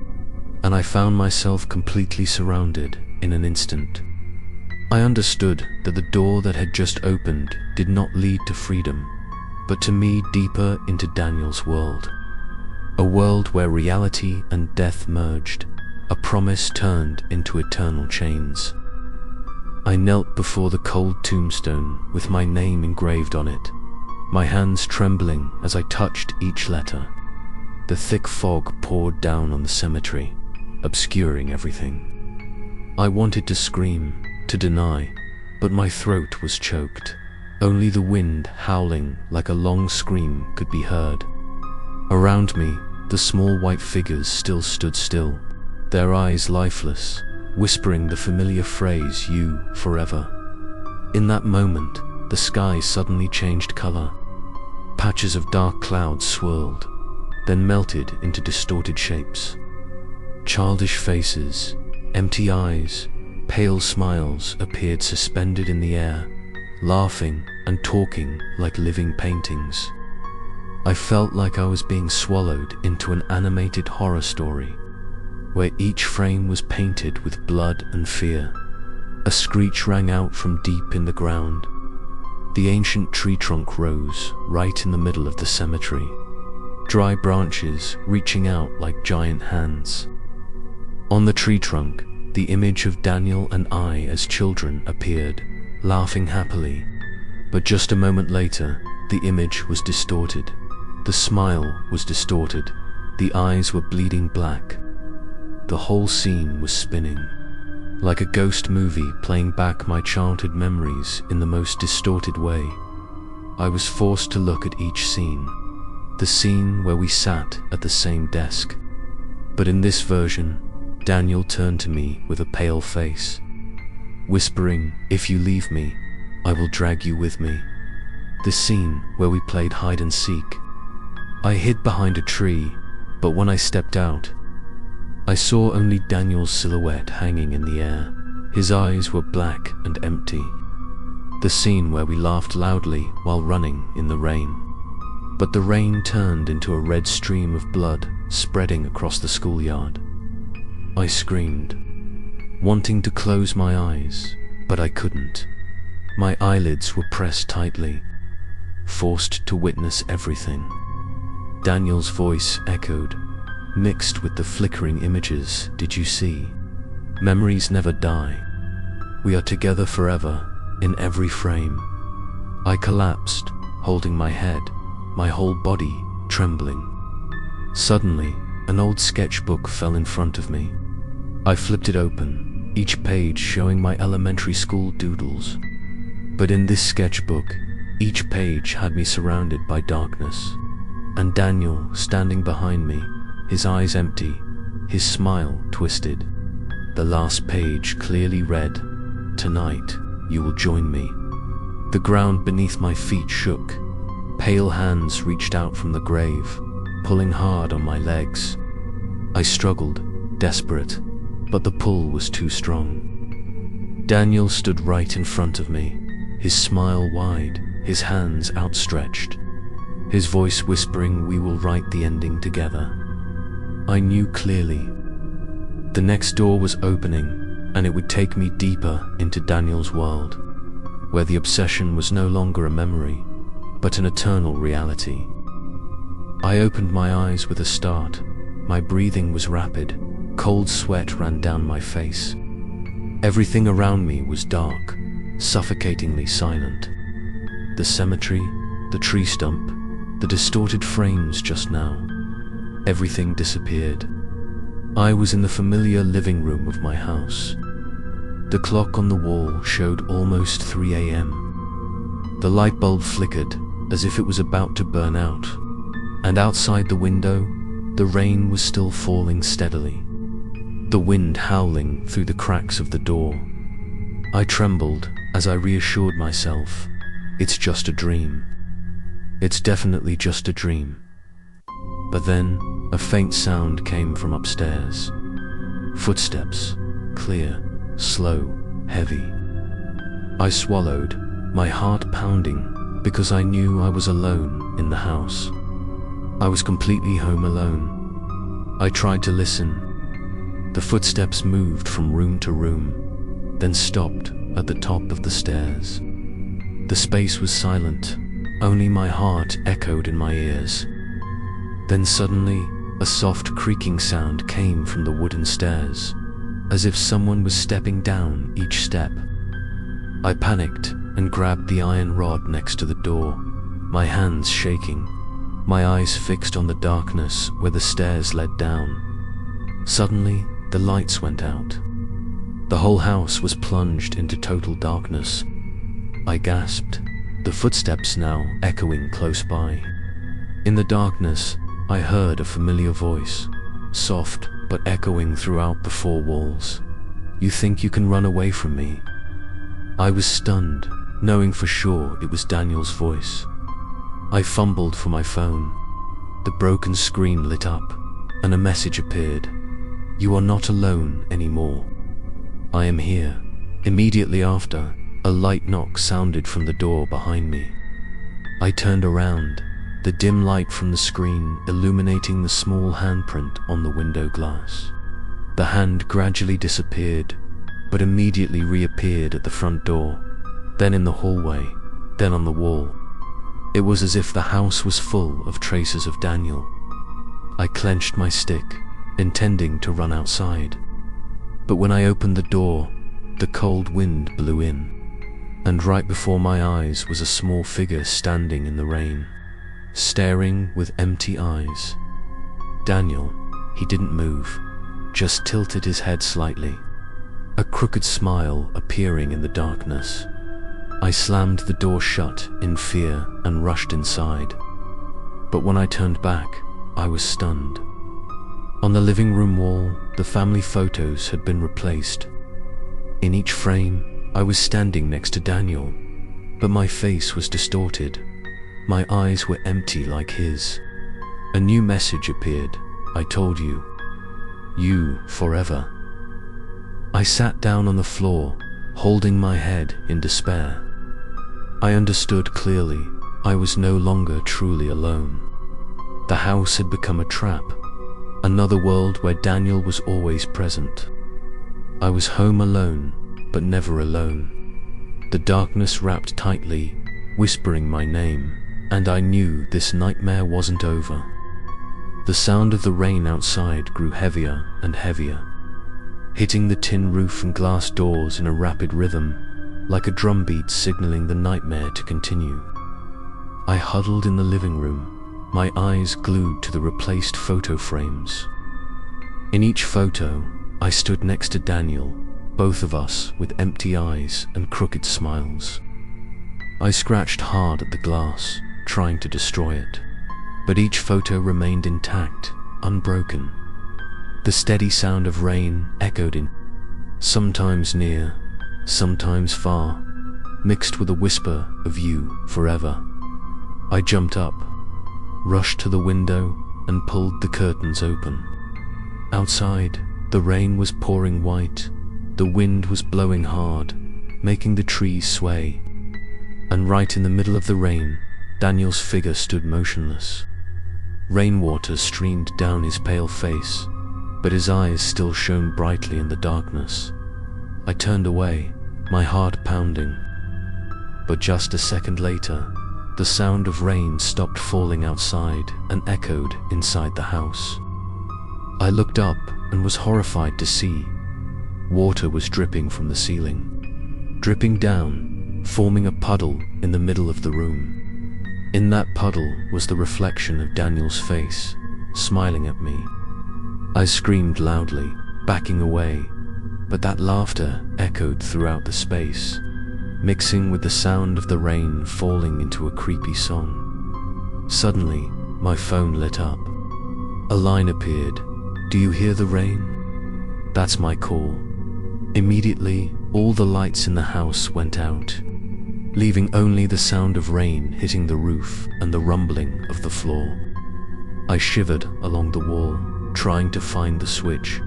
and I found myself completely surrounded in an instant. I understood that the door that had just opened did not lead to freedom, but to me deeper into Daniel's world. A world where reality and death merged, a promise turned into eternal chains. I knelt before the cold tombstone with my name engraved on it, my hands trembling as I touched each letter. The thick fog poured down on the cemetery, obscuring everything. I wanted to scream, to deny, but my throat was choked. Only the wind howling like a long scream could be heard. Around me, the small white figures still stood still, their eyes lifeless, whispering the familiar phrase, "You forever." In that moment, the sky suddenly changed color. Patches of dark clouds swirled, then melted into distorted shapes. Childish faces, empty eyes, pale smiles appeared suspended in the air, laughing and talking like living paintings. I felt like I was being swallowed into an animated horror story, where each frame was painted with blood and fear. A screech rang out from deep in the ground. The ancient tree trunk rose right in the middle of the cemetery, dry branches reaching out like giant hands. On the tree trunk, the image of Daniel and I as children appeared, laughing happily. But just a moment later, the image was distorted. The smile was distorted. The eyes were bleeding black. The whole scene was spinning, like a ghost movie playing back my childhood memories in the most distorted way. I was forced to look at each scene, the scene where we sat at the same desk. But in this version, Daniel turned to me with a pale face, whispering, "If you leave me, I will drag you with me." The scene where we played hide and seek. I hid behind a tree, but when I stepped out, I saw only Daniel's silhouette hanging in the air. His eyes were black and empty. The scene where we laughed loudly while running in the rain. But the rain turned into a red stream of blood spreading across the schoolyard. I screamed, wanting to close my eyes, but I couldn't. My eyelids were pressed tightly, forced to witness everything. Daniel's voice echoed, mixed with the flickering images. "Did you see? Memories never die. We are together forever, in every frame." I collapsed, holding my head, my whole body trembling. Suddenly, an old sketchbook fell in front of me. I flipped it open, each page showing my elementary school doodles. But in this sketchbook, each page had me surrounded by darkness, and Daniel standing behind me, his eyes empty, his smile twisted. The last page clearly read, "Tonight, you will join me." The ground beneath my feet shook. Pale hands reached out from the grave, pulling hard on my legs. I struggled, desperate, but the pull was too strong. Daniel stood right in front of me, his smile wide, his hands outstretched, his voice whispering, "We will write the ending together." I knew clearly. The next door was opening, and it would take me deeper into Daniel's world, where the obsession was no longer a memory, but an eternal reality. I opened my eyes with a start. My breathing was rapid, cold sweat ran down my face. Everything around me was dark, suffocatingly silent. The cemetery, the tree stump, the distorted frames just now. Everything disappeared. I was in the familiar living room of my house. The clock on the wall showed almost 3 a.m. The light bulb flickered as if it was about to burn out, and outside the window, the rain was still falling steadily, the wind howling through the cracks of the door. I trembled as I reassured myself, it's just a dream. It's definitely just a dream. But then, a faint sound came from upstairs. Footsteps, clear, slow, heavy. I swallowed, my heart pounding, because I knew I was alone in the house. I was completely home alone. I tried to listen. The footsteps moved from room to room, then stopped at the top of the stairs. The space was silent, only my heart echoed in my ears. Then suddenly, a soft creaking sound came from the wooden stairs, as if someone was stepping down each step. I panicked and grabbed the iron rod next to the door, my hands shaking, my eyes fixed on the darkness where the stairs led down. Suddenly, the lights went out. The whole house was plunged into total darkness. I gasped, the footsteps now echoing close by. In the darkness, I heard a familiar voice, soft but echoing throughout the four walls. You think you can run away from me? I was stunned, knowing for sure it was Daniel's voice. I fumbled for my phone. The broken screen lit up, and a message appeared. You are not alone anymore. I am here. Immediately after, a light knock sounded from the door behind me. I turned around, the dim light from the screen illuminating the small handprint on the window glass. The hand gradually disappeared, but immediately reappeared at the front door, then in the hallway, then on the wall. It was as if the house was full of traces of Daniel. I clenched my stick, intending to run outside. But when I opened the door, the cold wind blew in, and right before my eyes was a small figure standing in the rain, staring with empty eyes. Daniel, he didn't move, just tilted his head slightly, a crooked smile appearing in the darkness. I slammed the door shut in fear and rushed inside. But when I turned back, I was stunned. On the living room wall, the family photos had been replaced. In each frame, I was standing next to Daniel, but my face was distorted. My eyes were empty like his. A new message appeared. I told you. You forever. I sat down on the floor, holding my head in despair. I understood clearly. I was no longer truly alone. The house had become a trap, another world where Daniel was always present. I was home alone, but never alone. The darkness wrapped tightly, whispering my name, and I knew this nightmare wasn't over. The sound of the rain outside grew heavier and heavier, hitting the tin roof and glass doors in a rapid rhythm, like a drumbeat signaling the nightmare to continue. I huddled in the living room, my eyes glued to the replaced photo frames. In each photo, I stood next to Daniel, both of us with empty eyes and crooked smiles. I scratched hard at the glass, trying to destroy it, but each photo remained intact, unbroken. The steady sound of rain echoed in, sometimes near, sometimes far, mixed with a whisper of you forever. I jumped up, rushed to the window, and pulled the curtains open. Outside, the rain was pouring white, the wind was blowing hard, making the trees sway. And right in the middle of the rain, Daniel's figure stood motionless. Rainwater streamed down his pale face, but his eyes still shone brightly in the darkness. I turned away, my heart pounding. But just a second later, the sound of rain stopped falling outside and echoed inside the house. I looked up and was horrified to see water was dripping from the ceiling, dripping down, forming a puddle in the middle of the room. In that puddle was the reflection of Daniel's face, smiling at me. I screamed loudly, backing away, but that laughter echoed throughout the space, mixing with the sound of the rain falling into a creepy song. Suddenly, my phone lit up. A line appeared. "Do you hear the rain?" That's my call. Immediately, all the lights in the house went out, leaving only the sound of rain hitting the roof and the rumbling of the floor. I shivered along the wall, trying to find the switch,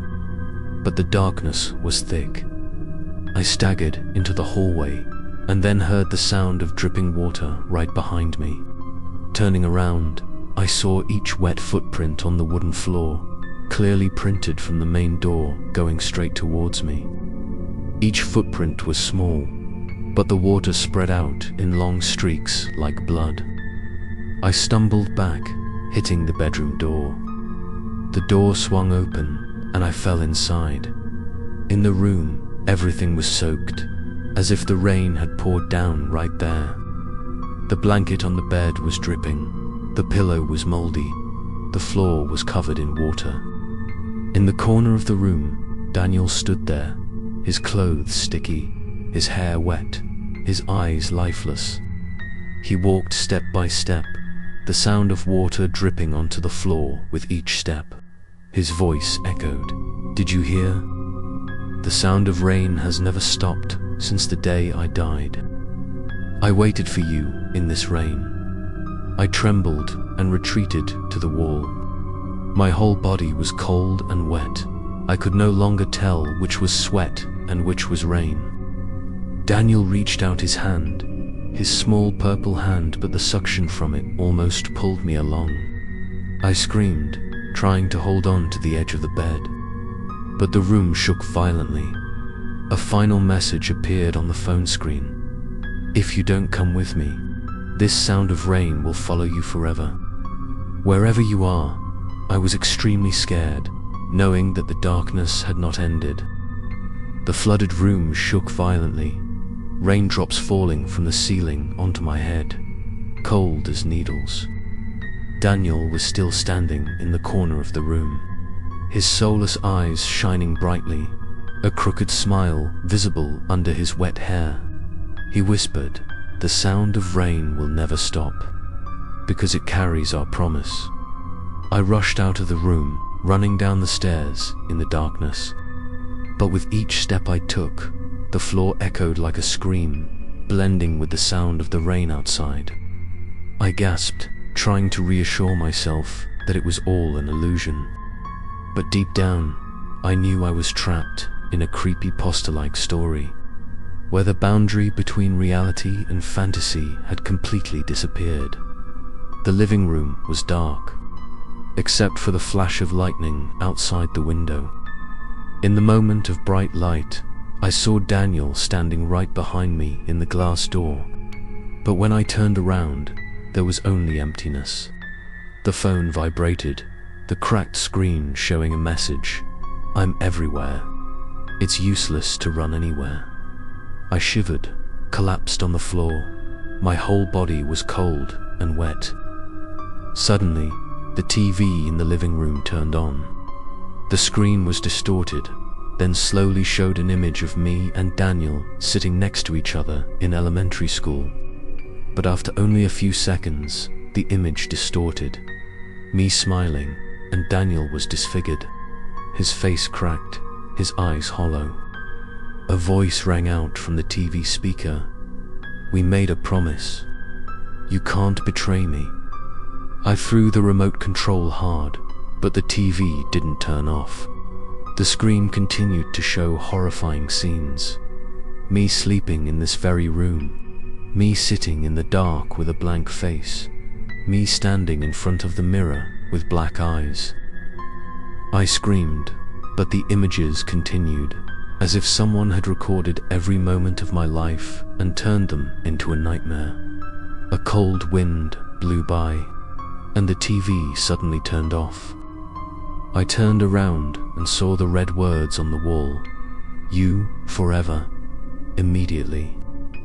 but the darkness was thick. I staggered into the hallway and then heard the sound of dripping water right behind me. Turning around, I saw each wet footprint on the wooden floor, clearly printed from the main door going straight towards me. Each footprint was small, but the water spread out in long streaks like blood. I stumbled back, hitting the bedroom door. The door swung open, and I fell inside. In the room, everything was soaked, as if the rain had poured down right there. The blanket on the bed was dripping, the pillow was moldy, the floor was covered in water. In the corner of the room, Daniel stood there, his clothes sticky, his hair wet, his eyes lifeless. He walked step by step, the sound of water dripping onto the floor with each step. His voice echoed, "Did you hear? The sound of rain has never stopped since the day I died. I waited for you in this rain." I trembled and retreated to the wall. My whole body was cold and wet. I could no longer tell which was sweat and which was rain. Daniel reached out his hand, his small purple hand, but the suction from it almost pulled me along. I screamed, trying to hold on to the edge of the bed. But the room shook violently. A final message appeared on the phone screen. "If you don't come with me, this sound of rain will follow you forever. Wherever you are." I was extremely scared, knowing that the darkness had not ended. The flooded room shook violently, raindrops falling from the ceiling onto my head, cold as needles. Daniel was still standing in the corner of the room, his soulless eyes shining brightly, a crooked smile visible under his wet hair. He whispered, "The sound of rain will never stop, because it carries our promise." I rushed out of the room, running down the stairs in the darkness. But with each step I took, the floor echoed like a scream, blending with the sound of the rain outside. I gasped, trying to reassure myself that it was all an illusion. But deep down, I knew I was trapped in a creepy poster-like story, where the boundary between reality and fantasy had completely disappeared. The living room was dark, except for the flash of lightning outside the window. In the moment of bright light, I saw Daniel standing right behind me in the glass door. But when I turned around, there was only emptiness. The phone vibrated, the cracked screen showing a message. "I'm everywhere. It's useless to run anywhere." I shivered, collapsed on the floor. My whole body was cold and wet. Suddenly, the TV in the living room turned on. The screen was distorted, then slowly showed an image of me and Daniel sitting next to each other in elementary school. But after only a few seconds, the image distorted. Me smiling, and Daniel was disfigured, his face cracked, his eyes hollow. A voice rang out from the TV speaker. "We made a promise. You can't betray me." I threw the remote control hard, but the TV didn't turn off. The screen continued to show horrifying scenes. Me sleeping in this very room. Me sitting in the dark with a blank face. Me standing in front of the mirror with black eyes. I screamed, but the images continued, as if someone had recorded every moment of my life and turned them into a nightmare. A cold wind blew by, and the TV suddenly turned off. I turned around and saw the red words on the wall. You, forever. Immediately,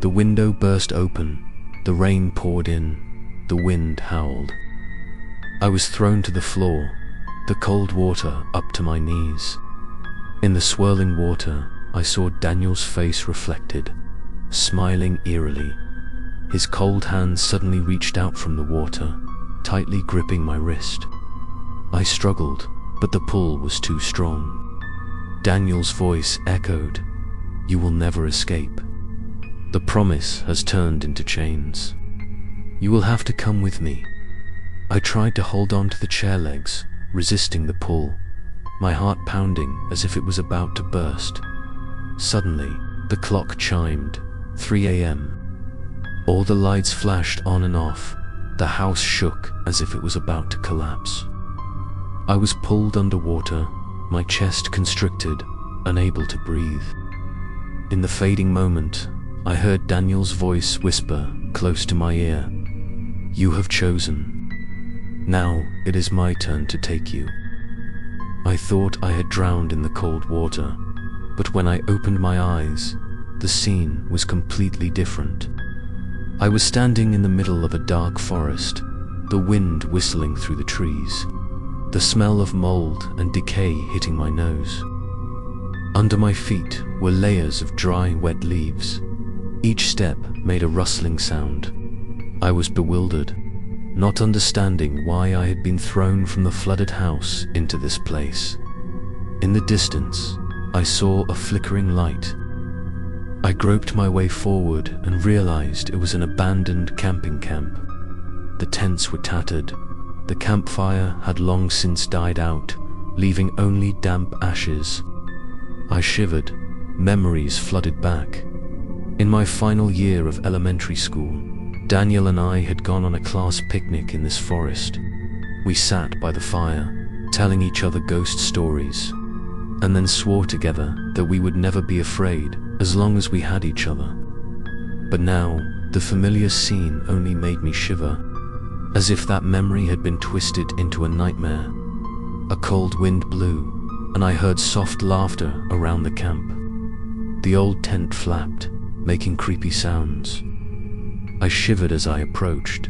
the window burst open, the rain poured in, the wind howled. I was thrown to the floor, the cold water up to my knees. In the swirling water, I saw Daniel's face reflected, smiling eerily. His cold hand suddenly reached out from the water, tightly gripping my wrist. I struggled, but the pull was too strong. Daniel's voice echoed, "You will never escape. The promise has turned into chains. You will have to come with me." I tried to hold on to the chair legs, resisting the pull, my heart pounding as if it was about to burst. Suddenly, the clock chimed, 3 a.m. All the lights flashed on and off. The house shook as if it was about to collapse. I was pulled underwater, my chest constricted, unable to breathe. In the fading moment, I heard Daniel's voice whisper close to my ear, "You have chosen. Now it is my turn to take you." I thought I had drowned in the cold water, but when I opened my eyes, the scene was completely different. I was standing in the middle of a dark forest, the wind whistling through the trees, the smell of mold and decay hitting my nose. Under my feet were layers of dry, wet leaves. Each step made a rustling sound. I was bewildered, not understanding why I had been thrown from the flooded house into this place. In the distance, I saw a flickering light. I groped my way forward and realized it was an abandoned camping camp. The tents were tattered. The campfire had long since died out, leaving only damp ashes. I shivered. Memories flooded back. In my final year of elementary school, Daniel and I had gone on a class picnic in this forest. We sat by the fire, telling each other ghost stories, and then swore together that we would never be afraid as long as we had each other. But now, the familiar scene only made me shiver, as if that memory had been twisted into a nightmare. A cold wind blew, and I heard soft laughter around the camp. The old tent flapped, making creepy sounds. I shivered as I approached,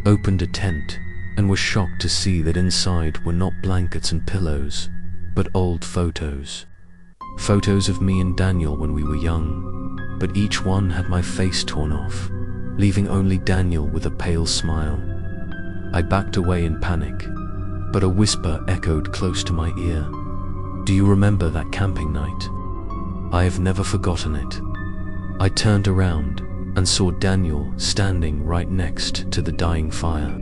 opened a tent, and was shocked to see that inside were not blankets and pillows, but old photos. Photos of me and Daniel when we were young, but each one had my face torn off, leaving only Daniel with a pale smile. I backed away in panic, but a whisper echoed close to my ear. "Do you remember that camping night? I have never forgotten it." I turned around and saw Daniel standing right next to the dying fire.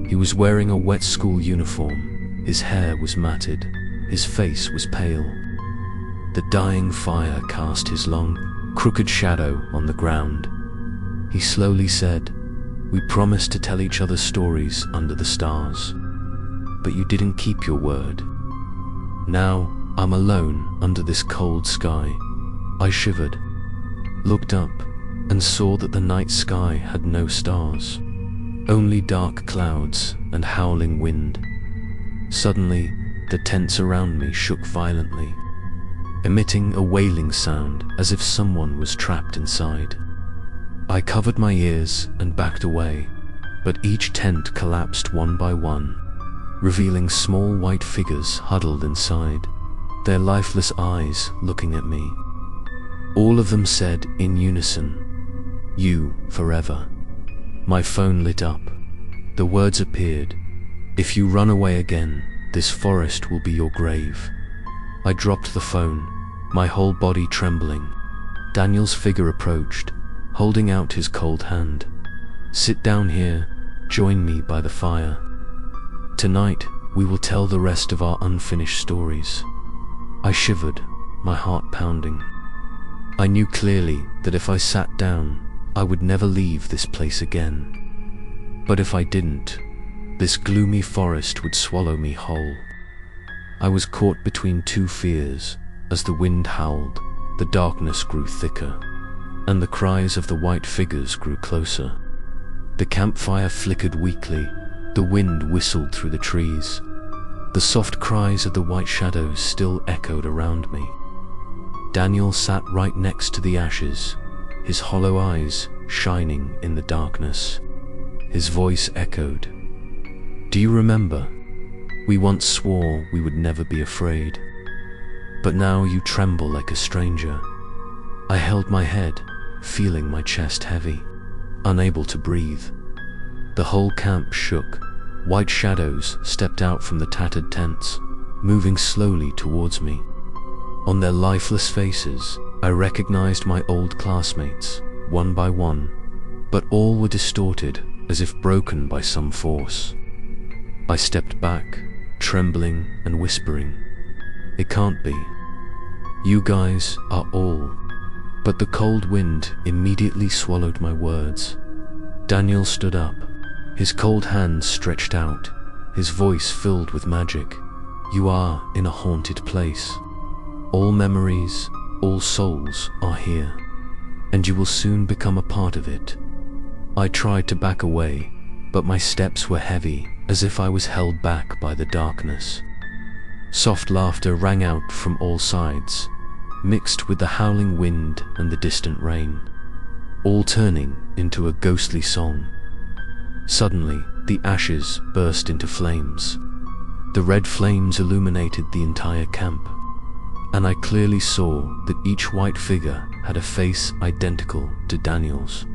He was wearing a wet school uniform, his hair was matted, his face was pale. The dying fire cast his long, crooked shadow on the ground. He slowly said, "We promised to tell each other stories under the stars, but you didn't keep your word. Now I'm alone under this cold sky." I shivered, looked up, and saw that the night sky had no stars, only dark clouds and howling wind. Suddenly, the tents around me shook violently, emitting a wailing sound as if someone was trapped inside. I covered my ears and backed away, but each tent collapsed one by one, revealing small white figures huddled inside, their lifeless eyes looking at me. All of them said in unison, "You forever." My phone lit up. The words appeared, "If you run away again, this forest will be your grave." I dropped the phone, my whole body trembling. Daniel's figure approached, holding out his cold hand. "Sit down here, join me by the fire. Tonight, we will tell the rest of our unfinished stories." I shivered, my heart pounding. I knew clearly that if I sat down, I would never leave this place again. But if I didn't, this gloomy forest would swallow me whole. I was caught between two fears. As the wind howled, the darkness grew thicker, and the cries of the white figures grew closer. The campfire flickered weakly, the wind whistled through the trees. The soft cries of the white shadows still echoed around me. Daniel sat right next to the ashes, his hollow eyes shining in the darkness. His voice echoed. "Do you remember? We once swore we would never be afraid. But now you tremble like a stranger." I held my head, feeling my chest heavy, unable to breathe. The whole camp shook. White shadows stepped out from the tattered tents, moving slowly towards me. On their lifeless faces, I recognized my old classmates, one by one, but all were distorted as if broken by some force. I stepped back, trembling and whispering, "It can't be. You guys are all..." But the cold wind immediately swallowed my words. Daniel stood up, his cold hands stretched out, his voice filled with magic. "You are in a haunted place. All memories, all souls are here, and you will soon become a part of it." I tried to back away, but my steps were heavy, as if I was held back by the darkness. Soft laughter rang out from all sides, mixed with the howling wind and the distant rain, all turning into a ghostly song. Suddenly, the ashes burst into flames. The red flames illuminated the entire camp, and I clearly saw that each white figure had a face identical to Daniel's.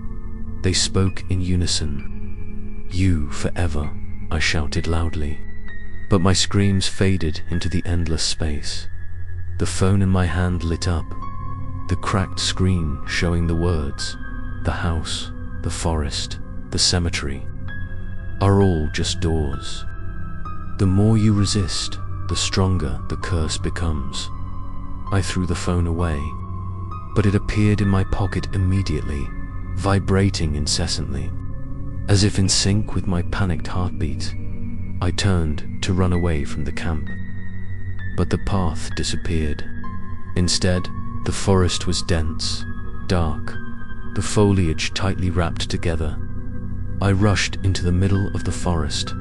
They spoke in unison. "You forever," I shouted loudly, but my screams faded into the endless space. The phone in my hand lit up, the cracked screen showing the words, "The house, the forest, the cemetery are all just doors. The more you resist, the stronger the curse becomes." I threw the phone away, but it appeared in my pocket immediately, vibrating incessantly, as if in sync with my panicked heartbeat. I turned to run away from the camp, but the path disappeared. Instead, the forest was dense, dark, the foliage tightly wrapped together. I rushed into the middle of the forest,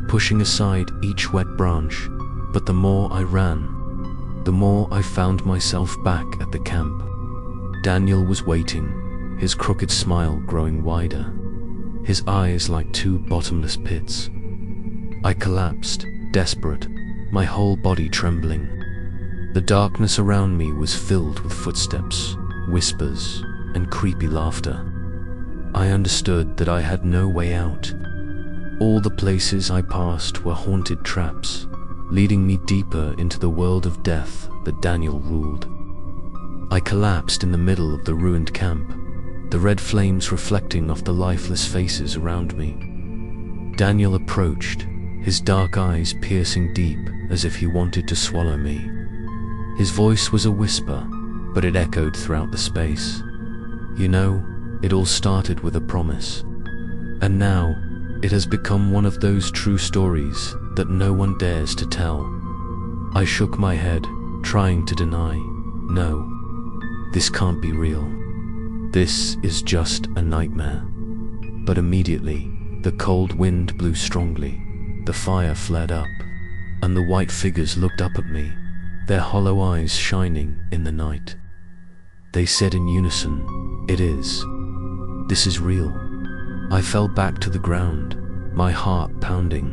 pushing aside each wet branch, but the more I ran, the more I found myself back at the camp. Daniel was waiting, his crooked smile growing wider, his eyes like two bottomless pits. I collapsed, desperate, my whole body trembling. The darkness around me was filled with footsteps, whispers, and creepy laughter. I understood that I had no way out. All the places I passed were haunted traps, leading me deeper into the world of death that Daniel ruled. I collapsed in the middle of the ruined camp, the red flames reflecting off the lifeless faces around me. Daniel approached, his dark eyes piercing deep as if he wanted to swallow me. His voice was a whisper, but it echoed throughout the space. "You know, it all started with a promise, and now it has become one of those true stories that no one dares to tell." I shook my head, trying to deny. "No, this can't be real. This is just a nightmare." But immediately, the cold wind blew strongly, the fire flared up, and the white figures looked up at me, their hollow eyes shining in the night. They said in unison, "It is. This is real." I fell back to the ground, my heart pounding,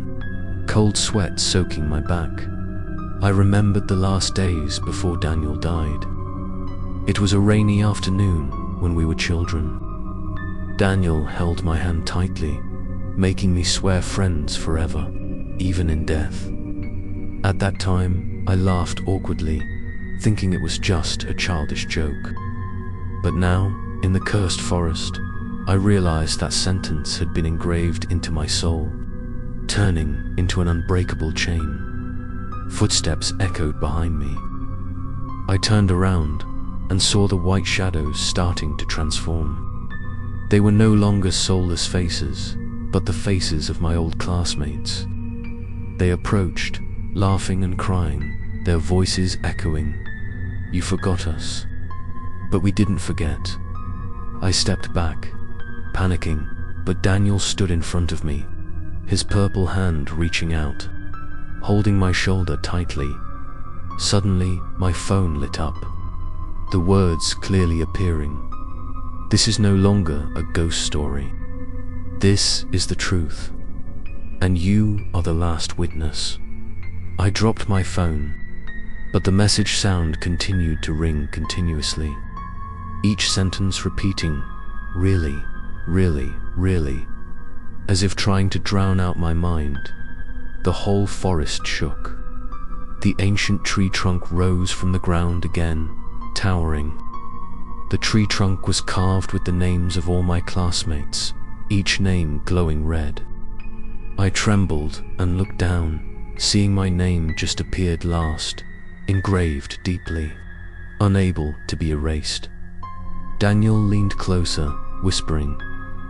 cold sweat soaking my back. I remembered the last days before Daniel died. It was a rainy afternoon when we were children. Daniel held my hand tightly, making me swear friends forever, even in death. At that time, I laughed awkwardly, thinking it was just a childish joke. But now, in the cursed forest, I realized that sentence had been engraved into my soul, turning into an unbreakable chain. Footsteps echoed behind me. I turned around and saw the white shadows starting to transform. They were no longer soulless faces, but the faces of my old classmates. They approached, laughing and crying, their voices echoing, "You forgot us." But we didn't forget. I stepped back, panicking, but Daniel stood in front of me, his purple hand reaching out, holding my shoulder tightly. Suddenly, my phone lit up, the words clearly appearing. This is no longer a ghost story. This is the truth, and you are the last witness. I dropped my phone, but the message sound continued to ring continuously, each sentence repeating, "Really, really, really," as if trying to drown out my mind. The whole forest shook. The ancient tree trunk rose from the ground again, towering. The tree trunk was carved with the names of all my classmates, each name glowing red. I trembled and looked down, seeing my name just appeared last, engraved deeply, unable to be erased. Daniel leaned closer, whispering,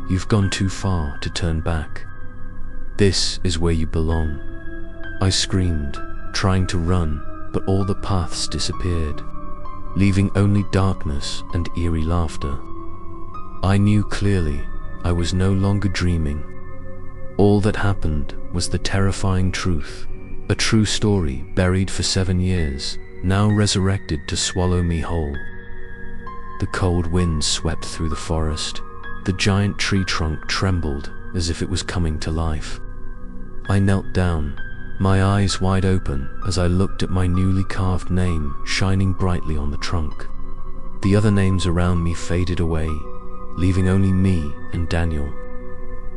"You've gone too far to turn back. This is where you belong." I screamed, trying to run, but all the paths disappeared, leaving only darkness and eerie laughter. I knew clearly I was no longer dreaming. All that happened was the terrifying truth, a true story buried for 7 years, now resurrected to swallow me whole. The cold wind swept through the forest. The giant tree trunk trembled as if it was coming to life. I knelt down, my eyes wide open as I looked at my newly carved name shining brightly on the trunk. The other names around me faded away, leaving only me and Daniel.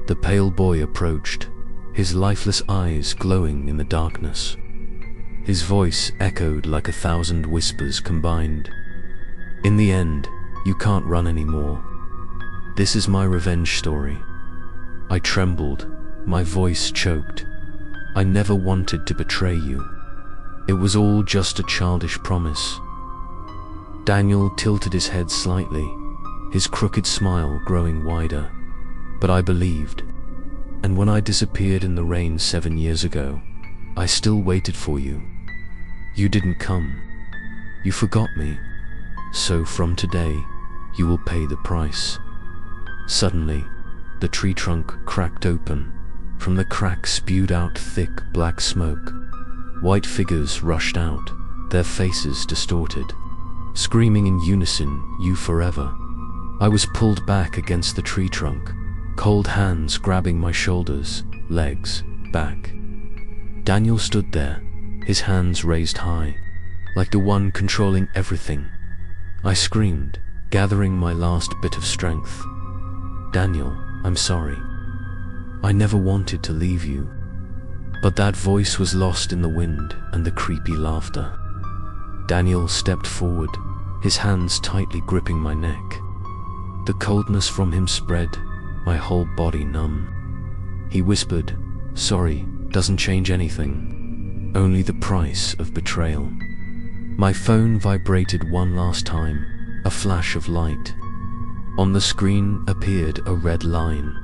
The pale boy approached, his lifeless eyes glowing in the darkness. His voice echoed like 1,000 whispers combined. "In the end, you can't run anymore. This is my revenge story." I trembled, my voice choked. "I never wanted to betray you. It was all just a childish promise." Daniel tilted his head slightly, his crooked smile growing wider. But I believed, and when I disappeared in the rain 7 years ago, I still waited for you. You didn't come. You forgot me. So from today, you will pay the price. Suddenly, the tree trunk cracked open. From the crack spewed out thick black smoke. White figures rushed out, their faces distorted, screaming in unison, "You forever." I was pulled back against the tree trunk, cold hands grabbing my shoulders, legs, back. Daniel stood there, his hands raised high, like the one controlling everything. I screamed, gathering my last bit of strength. "Daniel, I'm sorry. I never wanted to leave you." But that voice was lost in the wind and the creepy laughter. Daniel stepped forward, his hands tightly gripping my neck. The coldness from him spread, my whole body numb. He whispered, "Sorry doesn't change anything, only the price of betrayal." My phone vibrated one last time, a flash of light. On the screen appeared a red line.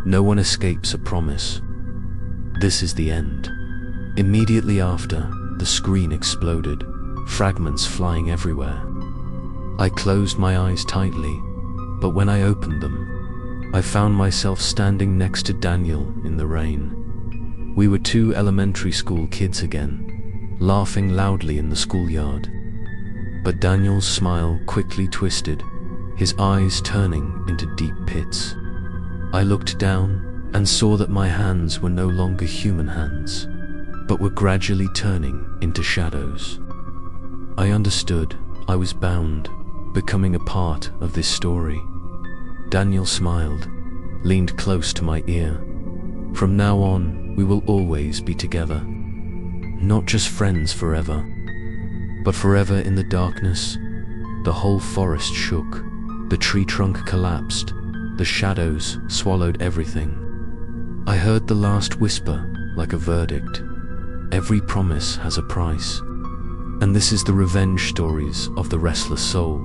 "No one escapes a promise. This is the end." Immediately after, the screen exploded, fragments flying everywhere. I closed my eyes tightly, but when I opened them, I found myself standing next to Daniel in the rain. We were 2 elementary school kids again, laughing loudly in the schoolyard. But Daniel's smile quickly twisted, his eyes turning into deep pits. I looked down and saw that my hands were no longer human hands, but were gradually turning into shadows. I understood I was bound, becoming a part of this story. Daniel smiled, leaned close to my ear. "From now on, we will always be together. Not just friends forever, but forever in the darkness." The whole forest shook, the tree trunk collapsed, the shadows swallowed everything. I heard the last whisper like a verdict. Every promise has a price, and this is the revenge stories of the restless soul.